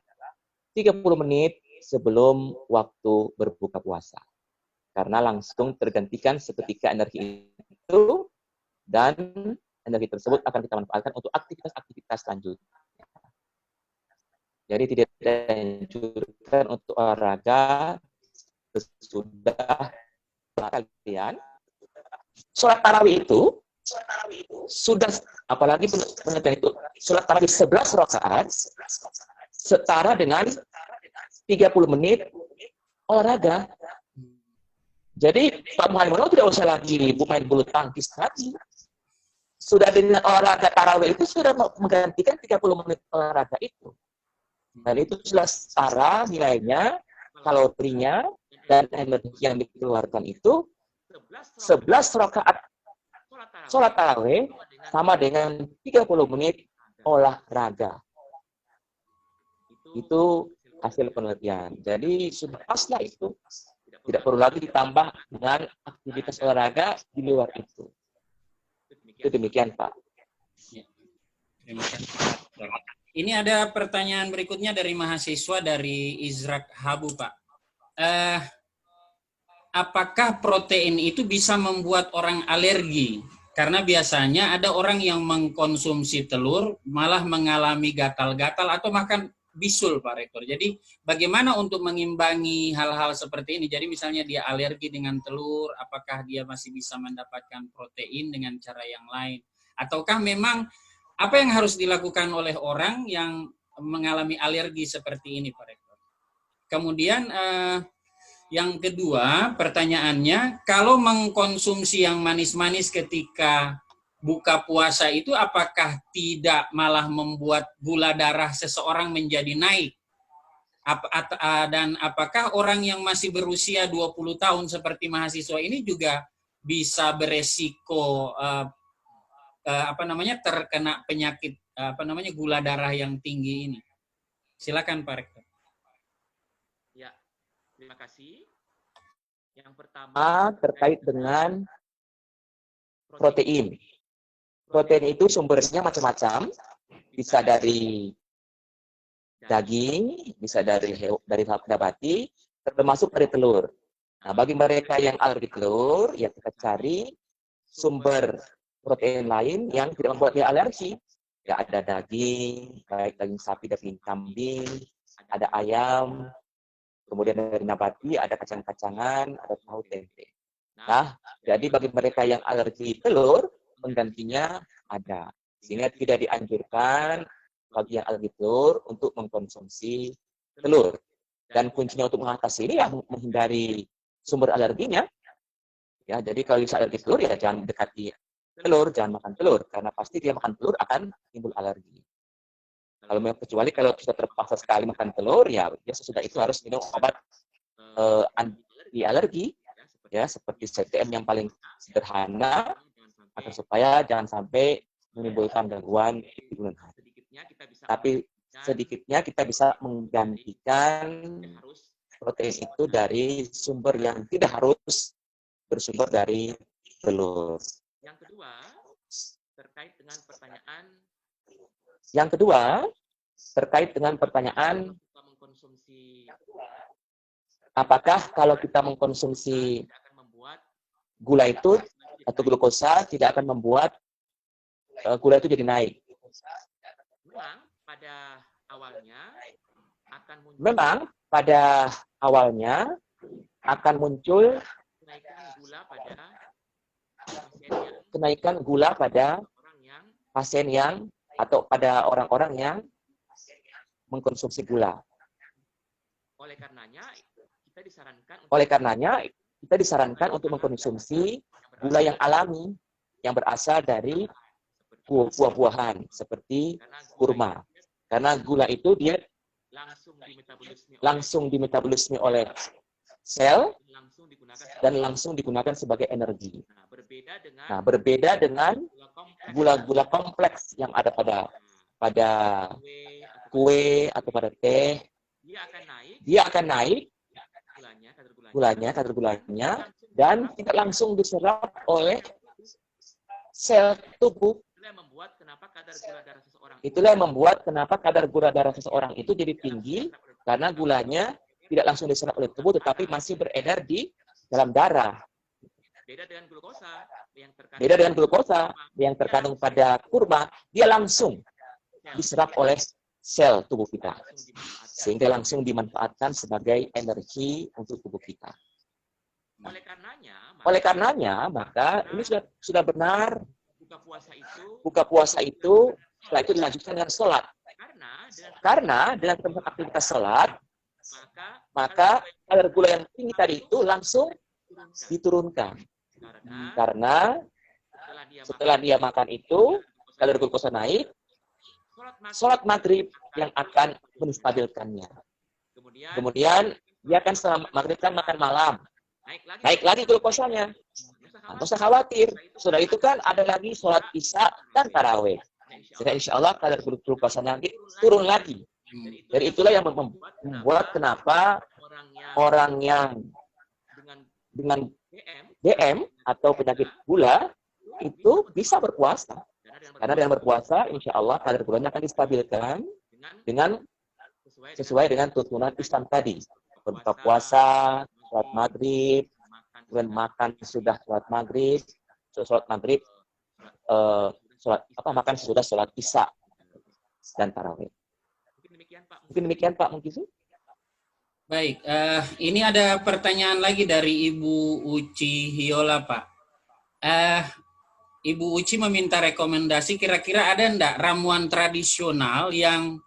30 menit sebelum waktu berbuka puasa. Karena langsung tergantikan seketika energi itu, dan energi tersebut akan kita manfaatkan untuk aktivitas-aktivitas selanjutnya. Jadi tidak dianjurkan untuk olahraga sesudah kalian. Sholat tarawih itu sudah, apalagi penelitian itu, sholat tarawih 11 rakaat setara dengan 30 menit olahraga. Jadi Pak Muhammad tidak usah lagi main bulu tangkis tadi. Sudah dengan olahraga tarawih itu sudah menggantikan 30 menit olahraga itu. Dan itu sudah setara nilainya, kalorinya, dan energi yang dikeluarkan itu 11 rakaat sholat tarawih sama dengan 30 menit olahraga. Itu hasil penelitian. Jadi sudah pas lah itu. Tidak perlu lagi ditambah dengan aktivitas olahraga di luar itu. Itu demikian, Pak. Ya. Terima kasih. Ini ada pertanyaan berikutnya dari mahasiswa dari Izrak Habu, Pak. Apakah protein itu bisa membuat orang alergi? Karena biasanya ada orang yang mengkonsumsi telur malah mengalami gatal-gatal atau makan bisul, Pak Rektor. Jadi bagaimana untuk mengimbangi hal-hal seperti ini? Jadi misalnya dia alergi dengan telur, apakah dia masih bisa mendapatkan protein dengan cara yang lain? Ataukah memang apa yang harus dilakukan oleh orang yang mengalami alergi seperti ini, Pak Rektor? Kemudian yang kedua pertanyaannya, kalau mengkonsumsi yang manis-manis ketika buka puasa itu apakah tidak malah membuat gula darah seseorang menjadi naik? Dan apakah orang yang masih berusia 20 tahun seperti mahasiswa ini juga bisa beresiko terkena penyakit gula darah yang tinggi ini? Silakan Pak Rektor. Ya, terima kasih. Yang pertama terkait dengan protein. Protein itu sumbernya macam-macam, bisa dari daging, bisa dari nabati, termasuk dari telur. Nah, bagi mereka yang alergi telur, ya kita cari sumber protein lain yang tidak membuat dia alergi. Ya ada daging, baik daging sapi, daging kambing, ada ayam, kemudian dari nabati ada kacang-kacangan, ada tahu tempe. Nah, jadi bagi mereka yang alergi telur, penggantinya ada. Sehingga tidak dianjurkan bagi yang alergi telur untuk mengkonsumsi telur. Dan kuncinya untuk mengatasi ini ya menghindari sumber alerginya. Ya, jadi kalau bisa alergi telur ya jangan dekati telur, jangan makan telur karena pasti dia makan telur akan timbul alergi. Kecuali kalau sudah terpaksa sekali makan telur ya sesudah itu harus minum obat anti alergi ya seperti CTM yang paling sederhana agar supaya jangan sampai menimbulkan gangguan di bulan hari. Tapi sedikitnya kita bisa menggantikan protein itu dari sumber yang tidak harus bersumber dari telur. Yang kedua, terkait dengan pertanyaan apakah kalau kita mengkonsumsi gula itu atau glukosa tidak akan membuat gula itu jadi naik. Memang pada awalnya akan muncul kenaikan gula pada pasien yang atau pada orang-orang yang mengkonsumsi gula. Oleh karenanya kita disarankan untuk mengkonsumsi gula yang alami yang berasal dari buah-buahan seperti kurma. Karena gula itu dia langsung dimetabolisme oleh sel dan langsung digunakan sebagai energi. Nah, berbeda dengan gula-gula kompleks yang ada pada kue atau pada teh, dia akan naik kadar gulanya dan tidak langsung diserap oleh sel tubuh. Itulah yang membuat kenapa kadar gula darah seseorang itu jadi tinggi karena gulanya tidak langsung diserap oleh tubuh tetapi masih beredar di dalam darah. Beda dengan glukosa yang terkandung pada kurma, dia langsung diserap oleh sel tubuh kita. Sehingga langsung dimanfaatkan sebagai energi untuk tubuh kita. Oleh karenanya, maka ini sudah benar buka puasa itu, setelah itu dilanjutkan dengan sholat. Karena dengan aktivitas sholat, maka kadar gula yang tinggi tadi itu langsung diturunkan. Karena setelah dia makan itu, kadar glukosa naik, sholat maghrib yang akan menstabilkannya. Kemudian dia akan setelah maghrib kan makan malam, naik lagi glukosanya. Nggak usah khawatir, sudah itu kan ada lagi sholat isya dan taraweh. Sehingga insya Allah kadar glukosa nanti turun lagi. Jadi itulah yang membuat kenapa orang yang dengan DM atau penyakit gula itu bisa berpuasa. Karena dengan berpuasa, insya Allah kadar gulanya akan distabilkan dengan sesuai dengan tuntunan Islam tadi. Berbuka puasa, sholat maghrib, kemudian makan sudah sholat maghrib, makan sudah sholat isya dan tarawih. Mungkin demikian Pak Mungkisu. Baik, ini ada pertanyaan lagi dari Ibu Uci Hiola, Pak. Ibu Uci meminta rekomendasi, kira-kira ada enggak ramuan tradisional yang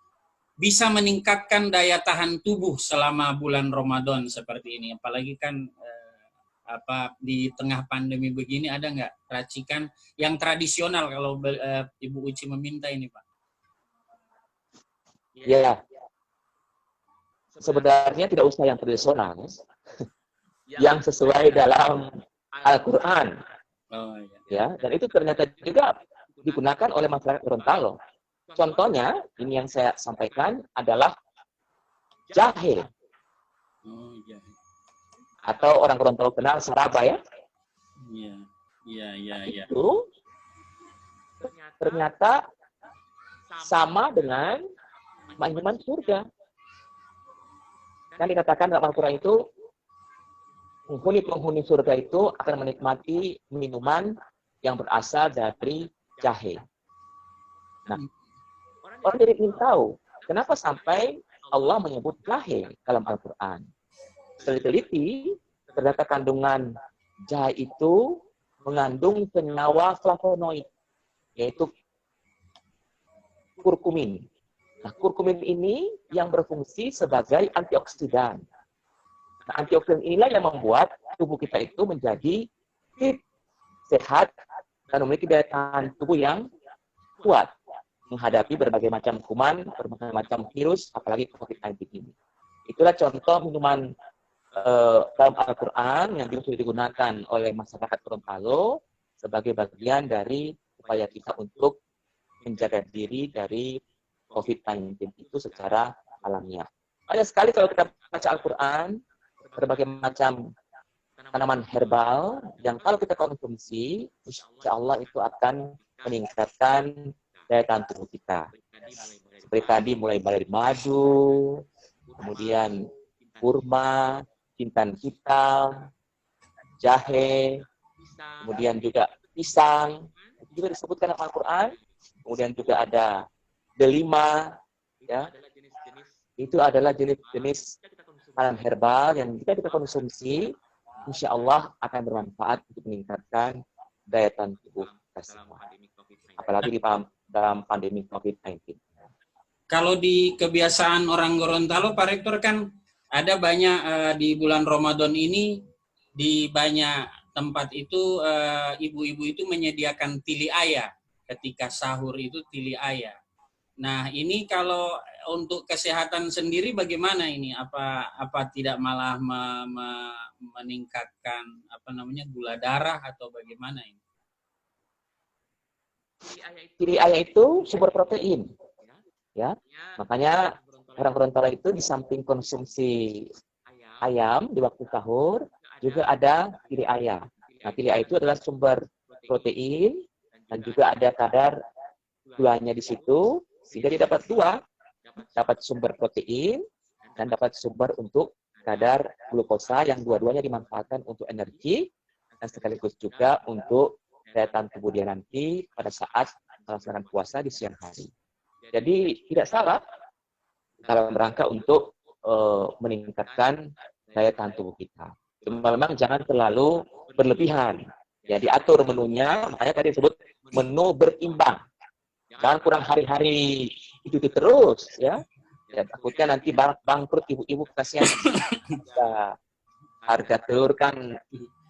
bisa meningkatkan daya tahan tubuh selama bulan Ramadan seperti ini? Apalagi kan di tengah pandemi begini, ada enggak racikan yang tradisional kalau Ibu Uci meminta ini, Pak? Ya, sebenarnya tidak usah yang tradisional, yang sesuai dalam Al-Quran. Oh, iya. Ya, dan itu ternyata juga digunakan oleh masyarakat Gorontalo. Contohnya, ini yang saya sampaikan adalah jahe. Oh, iya. Atau orang Gorontalo kenal saraba ya. Iya. Itu ternyata sama dengan minuman surga. Kan dikatakan dalam Al-Quran itu, penghuni surga itu akan menikmati minuman yang berasal dari jahe. Nah, orang jadi ingin tahu, kenapa sampai Allah menyebut jahe dalam Al-Quran. Setelah diteliti, ternyata kandungan jahe itu mengandung senyawa flavonoid, yaitu kurkumin. Nah, kurkumin ini yang berfungsi sebagai antioksidan. Nah, antioksidan inilah yang membuat tubuh kita itu menjadi fit, sehat, dan memiliki daya tahan tubuh yang kuat menghadapi berbagai macam kuman, berbagai macam virus, apalagi COVID-19 ini. Itulah contoh minuman dalam Al-Quran yang sudah digunakan oleh masyarakat Gorontalo sebagai bagian dari upaya kita untuk menjaga diri dari COVID-19 itu secara alamiah. Banyak sekali kalau kita baca Al-Quran, berbagai macam tanaman herbal yang kalau kita konsumsi, insya Allah itu akan meningkatkan daya tahan tubuh kita. Seperti tadi mulai dari madu, kemudian kurma, jintan hitam, jahe, kemudian juga pisang, itu juga disebutkan dalam Al-Quran. Kemudian juga ada delima, ya, itu adalah jenis-jenis tanaman herbal yang jika kita konsumsi, insya Allah akan bermanfaat untuk meningkatkan daya tahan tubuh kita semua. Apalagi dalam pandemi COVID-19. Kalau di kebiasaan orang Gorontalo, Pak Rektor, kan ada banyak di bulan Ramadan ini, di banyak tempat itu ibu-ibu itu menyediakan tili ayah. Ketika sahur itu tili ayah. Nah, ini kalau untuk kesehatan sendiri bagaimana ini? Apa tidak malah meningkatkan gula darah atau bagaimana ini? Tili ayah itu sumber protein. Ya. Makanya orang Gorontalo itu di samping konsumsi ayam di waktu sahur juga ada tili ayah. Nah, tili ayah itu adalah sumber protein dan juga ada kadar gulanya di situ. Sehingga dia dapat dua, dapat sumber protein dan dapat sumber untuk kadar glukosa yang dua-duanya dimanfaatkan untuk energi dan sekaligus juga untuk daya tahan tubuh dia nanti pada saat melaksanakan puasa di siang hari. Jadi tidak salah dalam rangka untuk meningkatkan daya tahan tubuh kita. Cuma memang jangan terlalu berlebihan. Ya, diatur menunya, makanya tadi disebut menu berimbang. Jangan kurang hari-hari itu terus, ya. Ya, takutnya nanti bangkrut ibu-ibu, kasihan. Ya, harga telur kan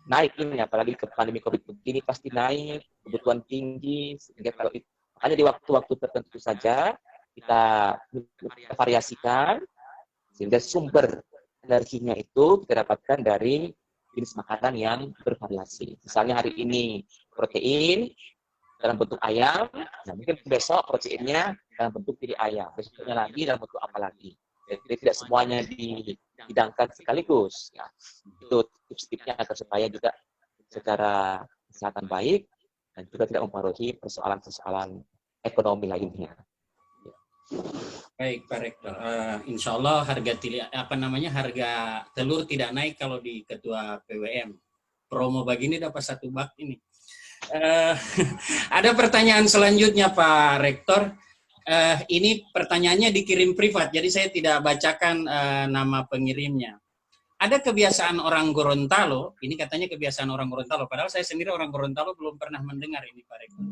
naik ini, apalagi ke pandemi COVID begini pasti naik, kebutuhan tinggi, sehingga kalau hanya di waktu-waktu tertentu saja kita variasikan, sehingga sumber energinya itu kita dapatkan dari jenis makanan yang bervariasi. Misalnya hari ini protein dalam bentuk ayam, nah mungkin besok proteinnya dalam bentuk tiri ayam, besoknya lagi dalam bentuk apa lagi. Jadi tidak semuanya dihidangkan sekaligus. Ya, itu tips-tipsnya agar supaya juga secara kesehatan baik dan juga tidak mempengaruhi persoalan-persoalan ekonomi lainnya. Baik, Pak Rektor. Insya Allah harga telur tidak naik kalau di Ketua PWM. Promo begini dapat 1 bak ini. Ada pertanyaan selanjutnya, Pak Rektor. Ini pertanyaannya dikirim privat, jadi saya tidak bacakan nama pengirimnya. Ada kebiasaan orang Gorontalo, ini katanya kebiasaan orang Gorontalo, padahal saya sendiri orang Gorontalo belum pernah mendengar ini, Pak Rektor.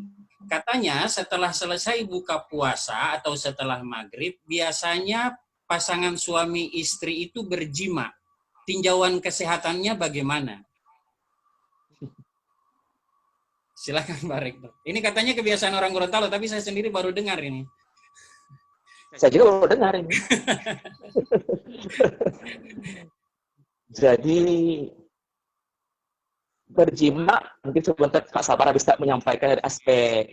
Katanya setelah selesai buka puasa atau setelah maghrib, biasanya pasangan suami istri itu berjima. Tinjauan kesehatannya bagaimana? Silakan Pak Rektor. Ini katanya kebiasaan orang Gorontalo, tapi saya sendiri baru dengar ini. Saya juga baru dengar ini. Jadi berjima, mungkin sebentar Pak Sabar bisa menyampaikan dari aspek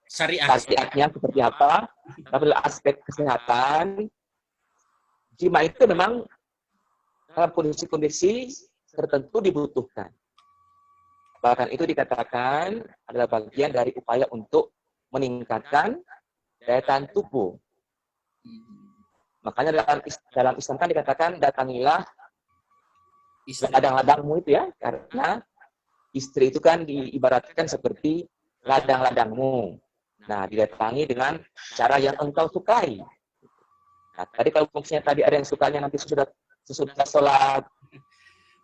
syariatnya seperti apa, tapi dari aspek kesehatan, jima itu memang dalam kondisi-kondisi tertentu dibutuhkan. Bahkan itu dikatakan adalah bagian dari upaya untuk meningkatkan daya tahan tubuh. Makanya dalam Islam kan dikatakan datangilah ladang-ladangmu itu ya, karena istri itu kan diibaratkan seperti ladang-ladangmu. Nah, didatangi dengan cara yang engkau sukai. Nah, tadi kalau fungsinya tadi ada yang sukanya nanti sesudah sholat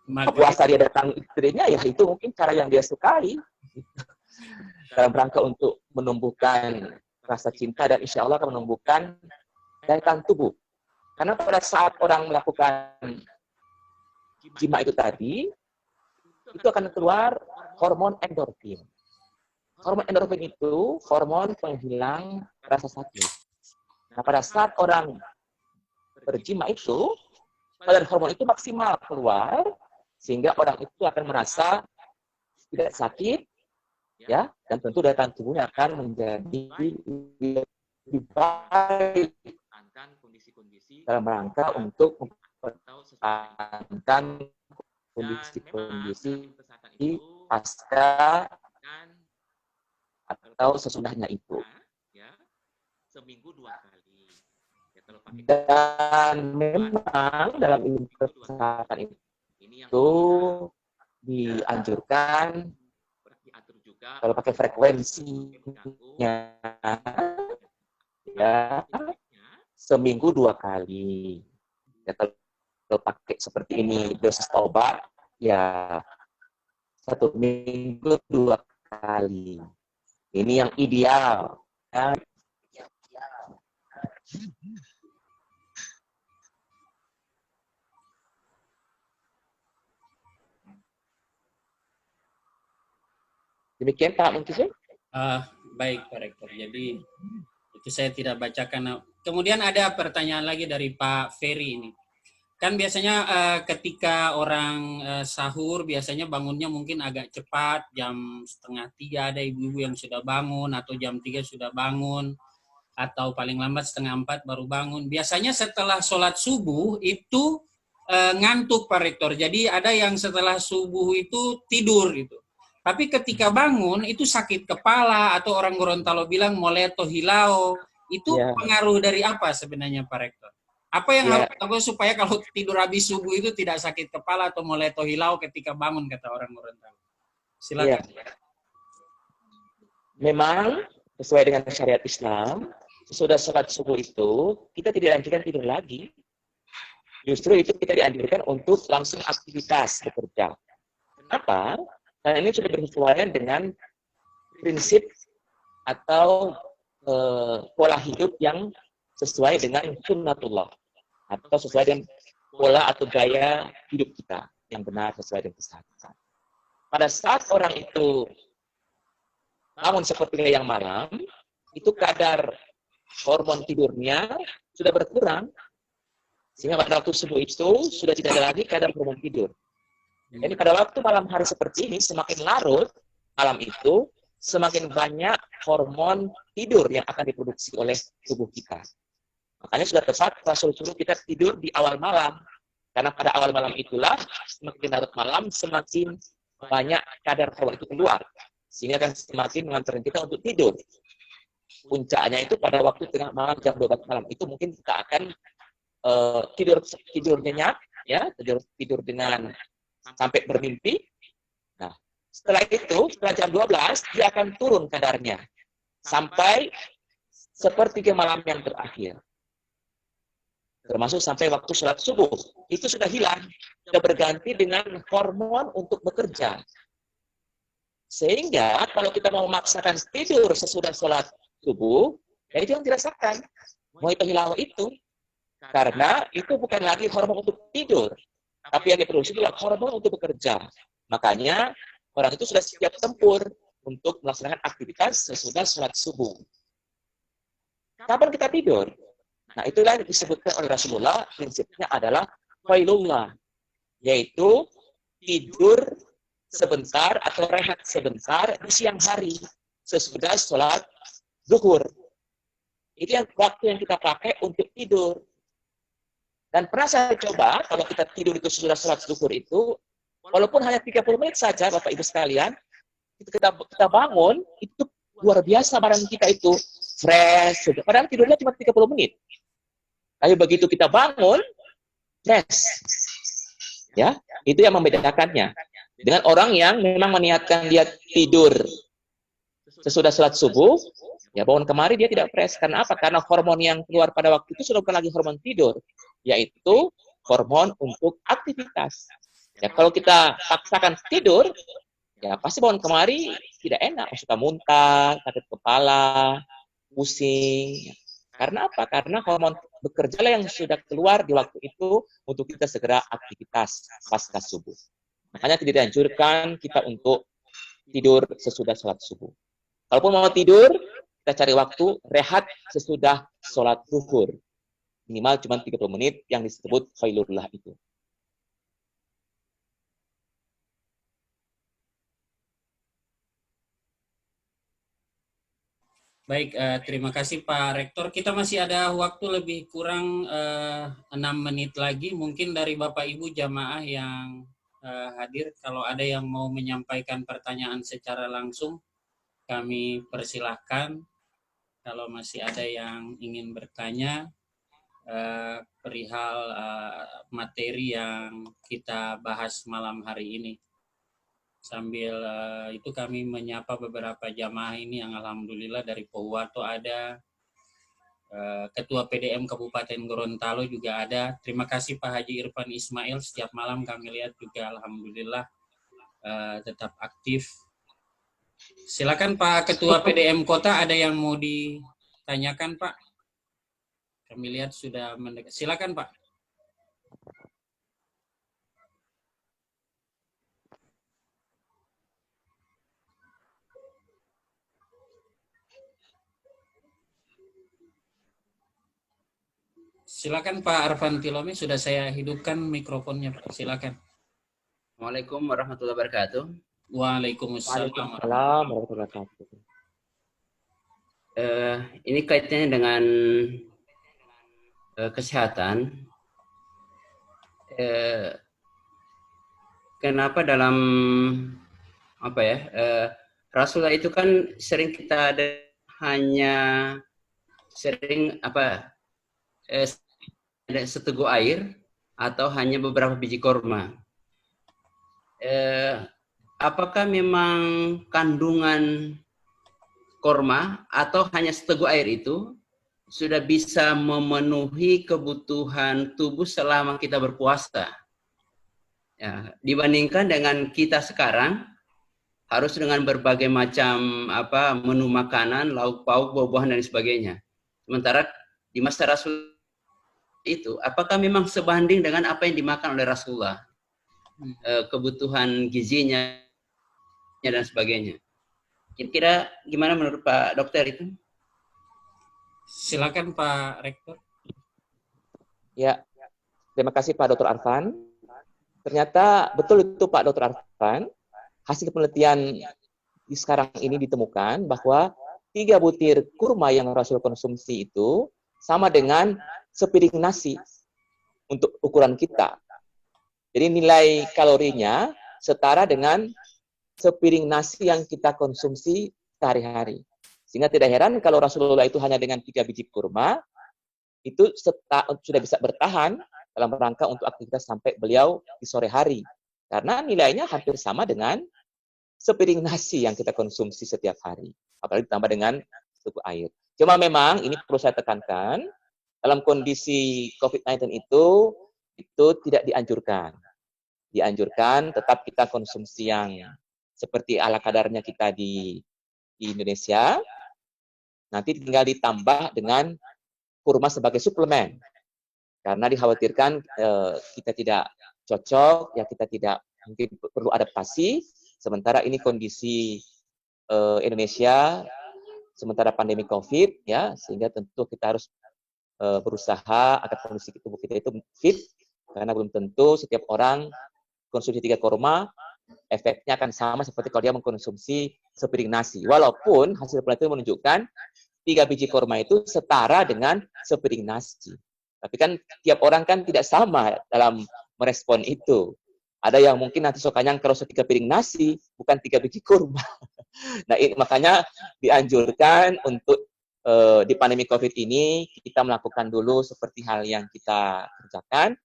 puasa dia datang istrinya, ya itu mungkin cara yang dia sukai dalam rangka untuk menumbuhkan rasa cinta dan insya Allah akan menumbuhkan daya tahan tubuh. Karena pada saat orang melakukan jima itu tadi, itu akan keluar hormon endorfin. Hormon endorfin itu hormon penghilang rasa sakit. Nah, pada saat orang berjima itu, kadar hormon itu maksimal keluar, sehingga orang itu akan merasa tidak sakit, ya, dan tentu daya tahan tubuhnya akan menjadi lebih baik dalam rangka untuk mempertahankan kondisi-kondisi pasca atau sesudahnya itu. Seminggu 2 kali. Dan memang dalam ilmu kesehatan itu dianjurkan kalau pakai frekuensinya ya seminggu 2 kali. Ya, kalau pakai seperti ini dosis obat ya 1 minggu 2 kali. Ini yang ideal. Ya. Demikian Pak Munkisir. Baik Pak Rektor. Jadi itu saya tidak bacakan. Kemudian ada pertanyaan lagi dari Pak Ferry ini. Kan biasanya ketika orang sahur biasanya bangunnya mungkin agak cepat, jam 2:30 ada ibu-ibu yang sudah bangun, atau jam 3 sudah bangun, atau paling lambat 3:30 baru bangun. Biasanya setelah sholat subuh itu ngantuk Pak Rektor. Jadi ada yang setelah subuh itu tidur gitu. Tapi ketika bangun itu sakit kepala, atau orang Gorontalo bilang moleto hilao. Itu pengaruh dari apa sebenarnya Pak Rektor? Apa yang harus dilakukan supaya kalau tidur habis subuh itu tidak sakit kepala atau moleto hilau ketika bangun, kata orang Gorontalo? Silakan. Memang sesuai dengan syariat Islam, sesudah sholat subuh itu kita tidak dianjurkan tidur lagi. Justru itu kita dianjurkan untuk langsung aktivitas bekerja. Kenapa? Karena ini sudah bersesuaian dengan prinsip atau pola hidup yang sesuai dengan sunnatullah, atau sesuai dengan pola atau gaya hidup kita yang benar sesuai dengan kesehatan. Pada saat orang itu bangun seperti yang malam, itu kadar hormon tidurnya sudah berkurang, sehingga pada waktu subuh itu sudah tidak ada lagi kadar hormon tidur. Jadi pada waktu malam hari seperti ini, semakin larut malam itu, semakin banyak hormon tidur yang akan diproduksi oleh tubuh kita. Makanya sudah tepat Rasul suruh kita tidur di awal malam. Karena pada awal malam itulah, semakin larut malam, semakin banyak kadar hormon itu keluar. Sehingga akan semakin mengantarkan kita untuk tidur. Puncaknya itu pada waktu tengah malam, jam 12 malam itu mungkin kita akan tidur nyenyak, ya, tidur dengan sampai bermimpi. Nah, setelah itu, setelah jam 12, dia akan turun kadarnya. Sampai sepertiga malam yang terakhir. Termasuk sampai waktu sholat subuh. Itu sudah hilang. Sudah berganti dengan hormon untuk bekerja. Sehingga kalau kita mau memaksakan tidur sesudah sholat subuh, ya itu yang dirasakan. Mau itu hilang itu. Karena itu bukan lagi hormon untuk tidur. Tapi yang diproduksi adalah hormon untuk bekerja. Makanya orang itu sudah siap tempur untuk melaksanakan aktivitas sesudah sholat subuh. Kapan kita tidur? Nah, itulah yang disebutkan oleh Rasulullah, prinsipnya adalah wailullah, yaitu tidur sebentar atau rehat sebentar di siang hari sesudah sholat zuhur. Itu yang waktu yang kita pakai untuk tidur. Dan pernah saya coba, kalau kita tidur itu sesudah sholat zuhur itu, walaupun hanya 30 menit saja, Bapak Ibu sekalian, kita bangun, itu luar biasa badan kita itu fresh. Padahal tidurnya cuma 30 menit. Tapi begitu kita bangun, fresh. Ya, itu yang membedakannya. Dengan orang yang memang meniatkan dia tidur sesudah sholat subuh, ya bangun kemari dia tidak fresh. Karena apa? Karena hormon yang keluar pada waktu itu sudah bukan lagi hormon tidur, yaitu hormon untuk aktivitas. Ya, kalau kita paksakan tidur, ya pasti bangun kemari tidak enak, suka muntah, sakit kepala, pusing. Karena apa? Karena hormon bekerjalah yang sudah keluar di waktu itu untuk kita segera aktivitas pasca subuh. Makanya tidak dianjurkan kita untuk tidur sesudah sholat subuh. Kalaupun mau tidur, kita cari waktu rehat sesudah sholat zuhur. Minimal cuma 30 menit yang disebut khailullah itu. Baik, terima kasih Pak Rektor. Kita masih ada waktu lebih kurang 6 menit lagi. Mungkin dari Bapak Ibu jamaah yang hadir, kalau ada yang mau menyampaikan pertanyaan secara langsung, kami persilahkan. Kalau masih ada yang ingin bertanya perihal materi yang kita bahas malam hari ini. Sambil itu kami menyapa beberapa jamaah ini yang alhamdulillah dari Pohuwato ada, Ketua PDM Kabupaten Gorontalo juga ada. Terima kasih Pak Haji Irfan Ismail, setiap malam kami lihat juga alhamdulillah tetap aktif. Silakan Pak Ketua PDM Kota, ada yang mau ditanyakan Pak? Kami lihat sudah mendekat. Silakan Pak. Silakan Pak Arfan Tilomi, sudah saya hidupkan mikrofonnya Pak. Silakan. Assalamualaikum warahmatullahi wabarakatuh. Waalaikumsalam warahmatullahi wabarakatuh. Ini kaitannya dengan kesehatan. Kenapa dalam Rasulullah itu kan sering kita ada hanya sering ada seteguk air atau hanya beberapa biji korma. Apakah memang kandungan korma atau hanya seteguk air itu sudah bisa memenuhi kebutuhan tubuh selama kita berpuasa? Ya, dibandingkan dengan kita sekarang, harus dengan berbagai macam menu makanan, lauk pauk, buah-buahan dan sebagainya. Sementara di masa Rasul itu, apakah memang sebanding dengan apa yang dimakan oleh Rasulullah, kebutuhan gizinya dan sebagainya? Kira-kira gimana menurut Pak Dokter itu? Silakan Pak Rektor. Ya, terima kasih Pak Dr. Arfan. Ternyata betul itu Pak Dr. Arfan. Hasil penelitian di sekarang ini ditemukan bahwa 3 butir kurma yang Rasul konsumsi itu sama dengan sepiring nasi untuk ukuran kita. Jadi nilai kalorinya setara dengan sepiring nasi yang kita konsumsi sehari-hari. Sehingga tidak heran kalau Rasulullah itu hanya dengan 3 biji kurma, itu sudah bisa bertahan dalam rangka untuk aktivitas sampai beliau di sore hari. Karena nilainya hampir sama dengan sepiring nasi yang kita konsumsi setiap hari. Apalagi ditambah dengan cukup air. Cuma memang ini perlu saya tekankan, dalam kondisi COVID-19 itu tidak dianjurkan. Dianjurkan tetap kita konsumsi yang seperti ala kadarnya kita di Indonesia. Nanti tinggal ditambah dengan kurma sebagai suplemen. Karena dikhawatirkan kita tidak cocok, ya kita tidak mungkin perlu adaptasi. Sementara ini kondisi Indonesia sementara pandemi COVID, ya, sehingga tentu kita harus berusaha agar kondisi tubuh kita itu fit, karena belum tentu setiap orang konsumsi 3 kurma efeknya akan sama seperti kalau dia mengkonsumsi sepiring nasi. Walaupun hasil penelitian menunjukkan 3 biji kurma itu setara dengan sepiring nasi. Tapi kan tiap orang kan tidak sama dalam merespon itu. Ada yang mungkin nanti sukanya kalau 3 piring nasi, bukan 3 biji kurma. Nah, makanya dianjurkan untuk di pandemi COVID ini, kita melakukan dulu seperti hal yang kita kerjakan.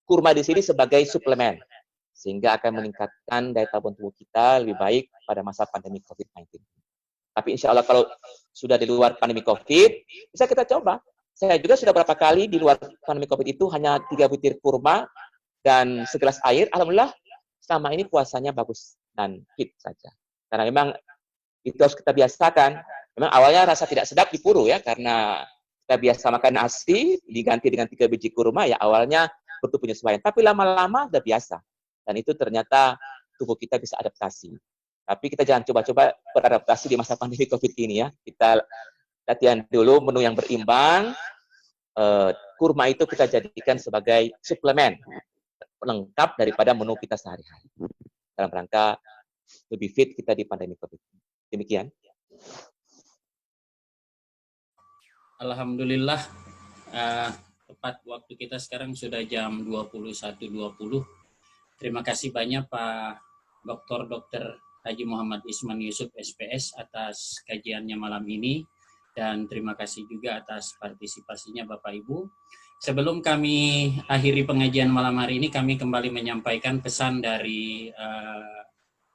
Kurma di sini sebagai suplemen, sehingga akan meningkatkan daya tahan tubuh kita lebih baik pada masa pandemi COVID-19. Tapi insya Allah kalau sudah di luar pandemi COVID, bisa kita coba. Saya juga sudah berapa kali di luar pandemi COVID itu hanya 3 butir kurma dan segelas air, alhamdulillah selama ini puasanya bagus dan fit saja. Karena memang itu harus kita biasakan. Memang awalnya rasa tidak sedap di Puru ya, karena kita biasa makan nasi diganti dengan 3 biji kurma, ya awalnya butuh penyesuaian. Tapi lama-lama udah biasa. Dan itu ternyata tubuh kita bisa adaptasi. Tapi kita jangan coba-coba beradaptasi di masa pandemi COVID ini ya. Kita latihan dulu menu yang berimbang. Kurma itu kita jadikan sebagai suplemen lengkap daripada menu kita sehari-hari dalam rangka lebih fit kita di pandemi COVID. Demikian. Alhamdulillah, tepat waktu kita sekarang sudah jam 21.20. Terima kasih banyak Pak Dr. Haji Muhammad Isman Yusuf SPS atas kajiannya malam ini, dan terima kasih juga atas partisipasinya Bapak Ibu. Sebelum kami akhiri pengajian malam hari ini, kami kembali menyampaikan pesan dari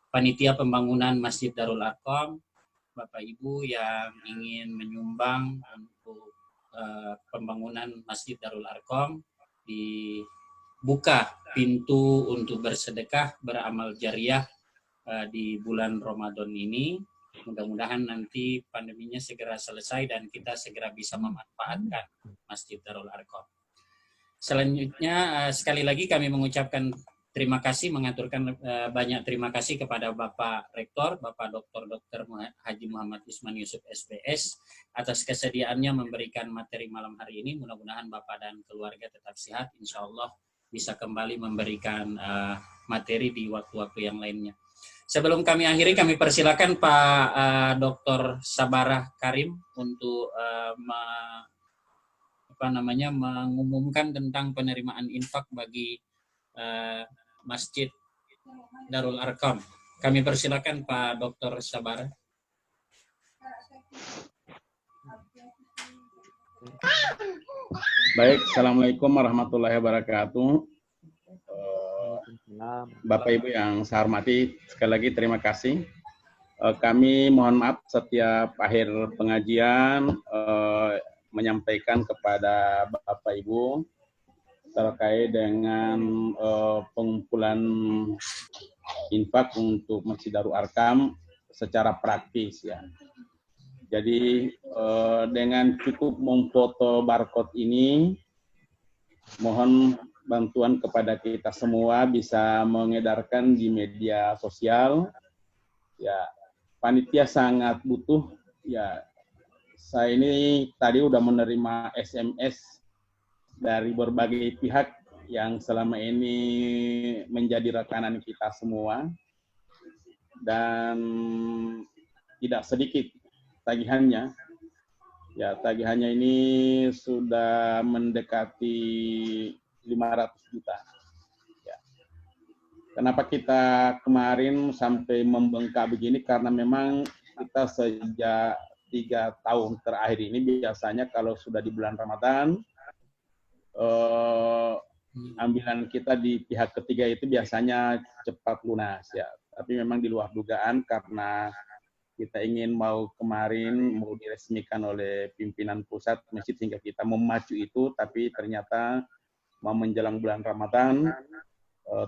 Panitia Pembangunan Masjid Darul Arqam. Bapak Ibu yang ingin menyumbang untuk pembangunan Masjid Darul Arqam, dibuka pintu untuk bersedekah, beramal jariah di bulan Ramadan ini. Mudah-mudahan nanti pandeminya segera selesai dan kita segera bisa memanfaatkan Masjid Darul Arqam. Selanjutnya, sekali lagi kami mengucapkan terima kasih, mengaturkan banyak terima kasih kepada Bapak Rektor, Bapak Dr. Haji Muhammad Isman Yusuf SPS atas kesediaannya memberikan materi malam hari ini. Mudah-mudahan Bapak dan keluarga tetap sehat, insya Allah bisa kembali memberikan materi di waktu-waktu yang lainnya. Sebelum kami akhiri, kami persilakan Pak Dr. Sabarah Karim untuk mengumumkan tentang penerimaan infak bagi Masjid Darul Arqam. Kami persilakan Pak Dr. Sabarah. Baik, Assalamualaikum warahmatullahi wabarakatuh. Bapak Ibu yang saya hormati, sekali lagi terima kasih. Kami mohon maaf setiap akhir pengajian menyampaikan kepada Bapak Ibu terkait dengan pengumpulan infak untuk Masjid Darul Arkam secara praktis ya. Jadi dengan cukup memfoto barcode ini, mohon bantuan kepada kita semua bisa mengedarkan di media sosial. Ya, panitia sangat butuh ya. Saya ini tadi udah menerima SMS dari berbagai pihak yang selama ini menjadi rekanan kita semua, dan tidak sedikit tagihannya. Ya, tagihannya ini sudah mendekati 500 juta. Ya. Kenapa kita kemarin sampai membengkak begini? Karena memang kita sejak 3 tahun terakhir ini biasanya kalau sudah di bulan Ramadan, ambilan kita di pihak ketiga itu biasanya cepat lunas ya. Tapi memang di luar dugaan karena kita ingin kemarin mau diresmikan oleh pimpinan pusat masjid sehingga kita memacu itu, tapi ternyata mau menjelang bulan Ramadan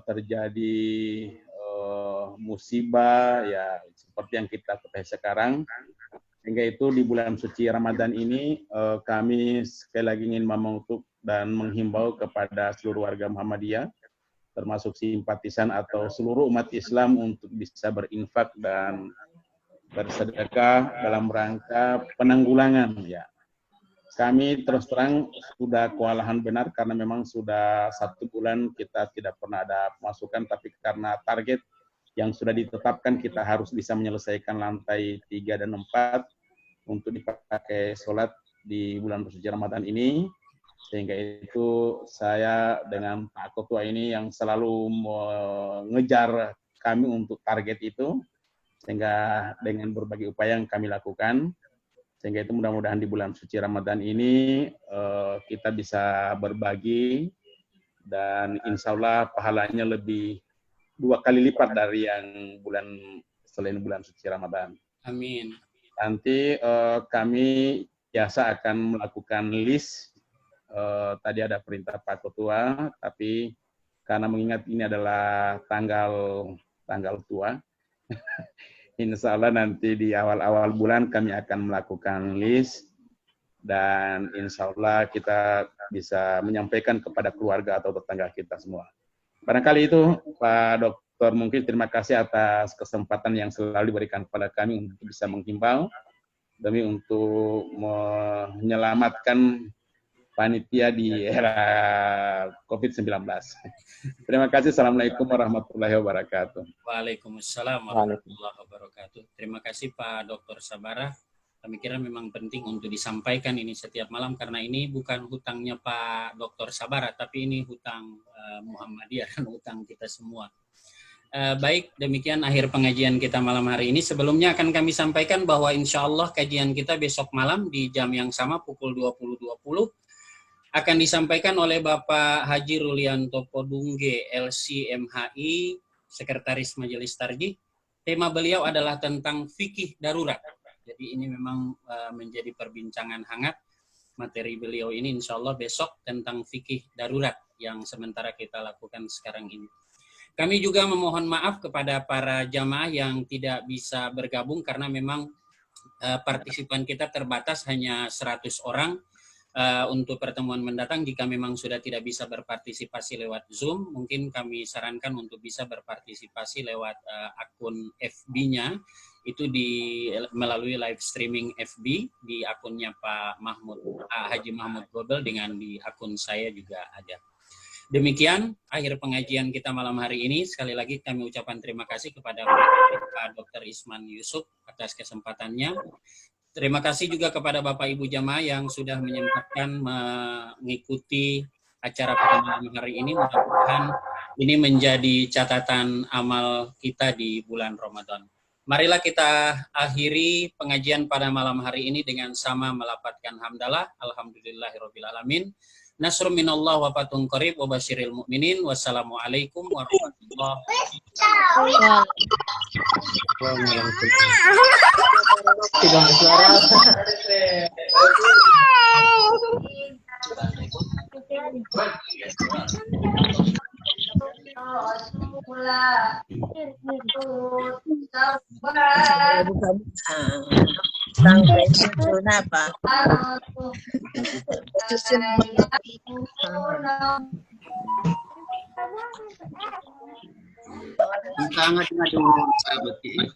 terjadi musibah ya seperti yang kita ketahui sekarang. Sehingga itu di bulan suci Ramadan ini kami sekali lagi ingin mengutuk dan menghimbau kepada seluruh warga Muhammadiyah, termasuk simpatisan atau seluruh umat Islam untuk bisa berinfak dan bersedekah dalam rangka penanggulangan ya. Kami terus terang sudah kewalahan benar karena memang sudah 1 bulan kita tidak pernah ada masukan, tapi karena target yang sudah ditetapkan kita harus bisa menyelesaikan lantai 3 dan 4 untuk dipakai sholat di bulan suci Ramadan ini. Sehingga itu saya dengan Pak Ketua ini yang selalu mengejar kami untuk target itu, sehingga dengan berbagai upaya yang kami lakukan, sehingga itu mudah-mudahan di bulan suci Ramadan ini kita bisa berbagi dan insya Allah pahalanya lebih 2 kali lipat dari yang selain bulan suci Ramadan. Amin. Nanti kami biasa akan melakukan list. Tadi ada perintah Pak Ketua, tapi karena mengingat ini adalah tanggal tua, insya Allah nanti di awal-awal bulan kami akan melakukan list dan insya Allah kita bisa menyampaikan kepada keluarga atau tetangga kita semua. Barangkali itu Pak Dokter, mungkin terima kasih atas kesempatan yang selalu diberikan kepada kami untuk bisa menghimbau demi untuk menyelamatkan panitia di era COVID-19. Terima kasih. Assalamualaikum warahmatullahi wabarakatuh. Waalaikumsalam warahmatullahi wabarakatuh. Terima kasih Pak Dr. Sabara. Kami kira memang penting untuk disampaikan ini setiap malam karena ini bukan hutangnya Pak Dr. Sabara, tapi ini hutang Muhammadiyah dan hutang kita semua. Baik, demikian akhir pengajian kita malam hari ini. Sebelumnya akan kami sampaikan bahwa insya Allah kajian kita besok malam di jam yang sama pukul 20.20 akan disampaikan oleh Bapak Haji Rulianto Podungge, LC MHI, Sekretaris Majelis Tarjih. Tema beliau adalah tentang fikih darurat. Jadi ini memang menjadi perbincangan hangat. Materi beliau ini insya Allah besok tentang fikih darurat yang sementara kita lakukan sekarang ini. Kami juga memohon maaf kepada para jamaah yang tidak bisa bergabung karena memang partisipan kita terbatas hanya 100 orang. Untuk pertemuan mendatang, jika memang sudah tidak bisa berpartisipasi lewat Zoom, mungkin kami sarankan untuk bisa berpartisipasi lewat akun FB-nya, itu melalui live streaming FB di akunnya Pak Haji Mahmud Gobel, dengan di akun saya juga ada. Demikian akhir pengajian kita malam hari ini. Sekali lagi kami ucapkan terima kasih kepada Pak Dr. Isman Yusuf atas kesempatannya. Terima kasih juga kepada Bapak Ibu jamaah yang sudah menyempatkan mengikuti acara pada malam hari ini. Mudah-mudahan ini menjadi catatan amal kita di bulan Ramadan. Marilah kita akhiri pengajian pada malam hari ini dengan sama melapatkan hamdalah. Alhamdulillahirabbil alamin. Nasrun minallah wa fatun qarib wa basyiril mu'minin. Wassalamualaikum warahmatullahi wabarakatuh. Sampai susun apa? Susun Sangat dulu sahabat ini.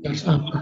Terus apa?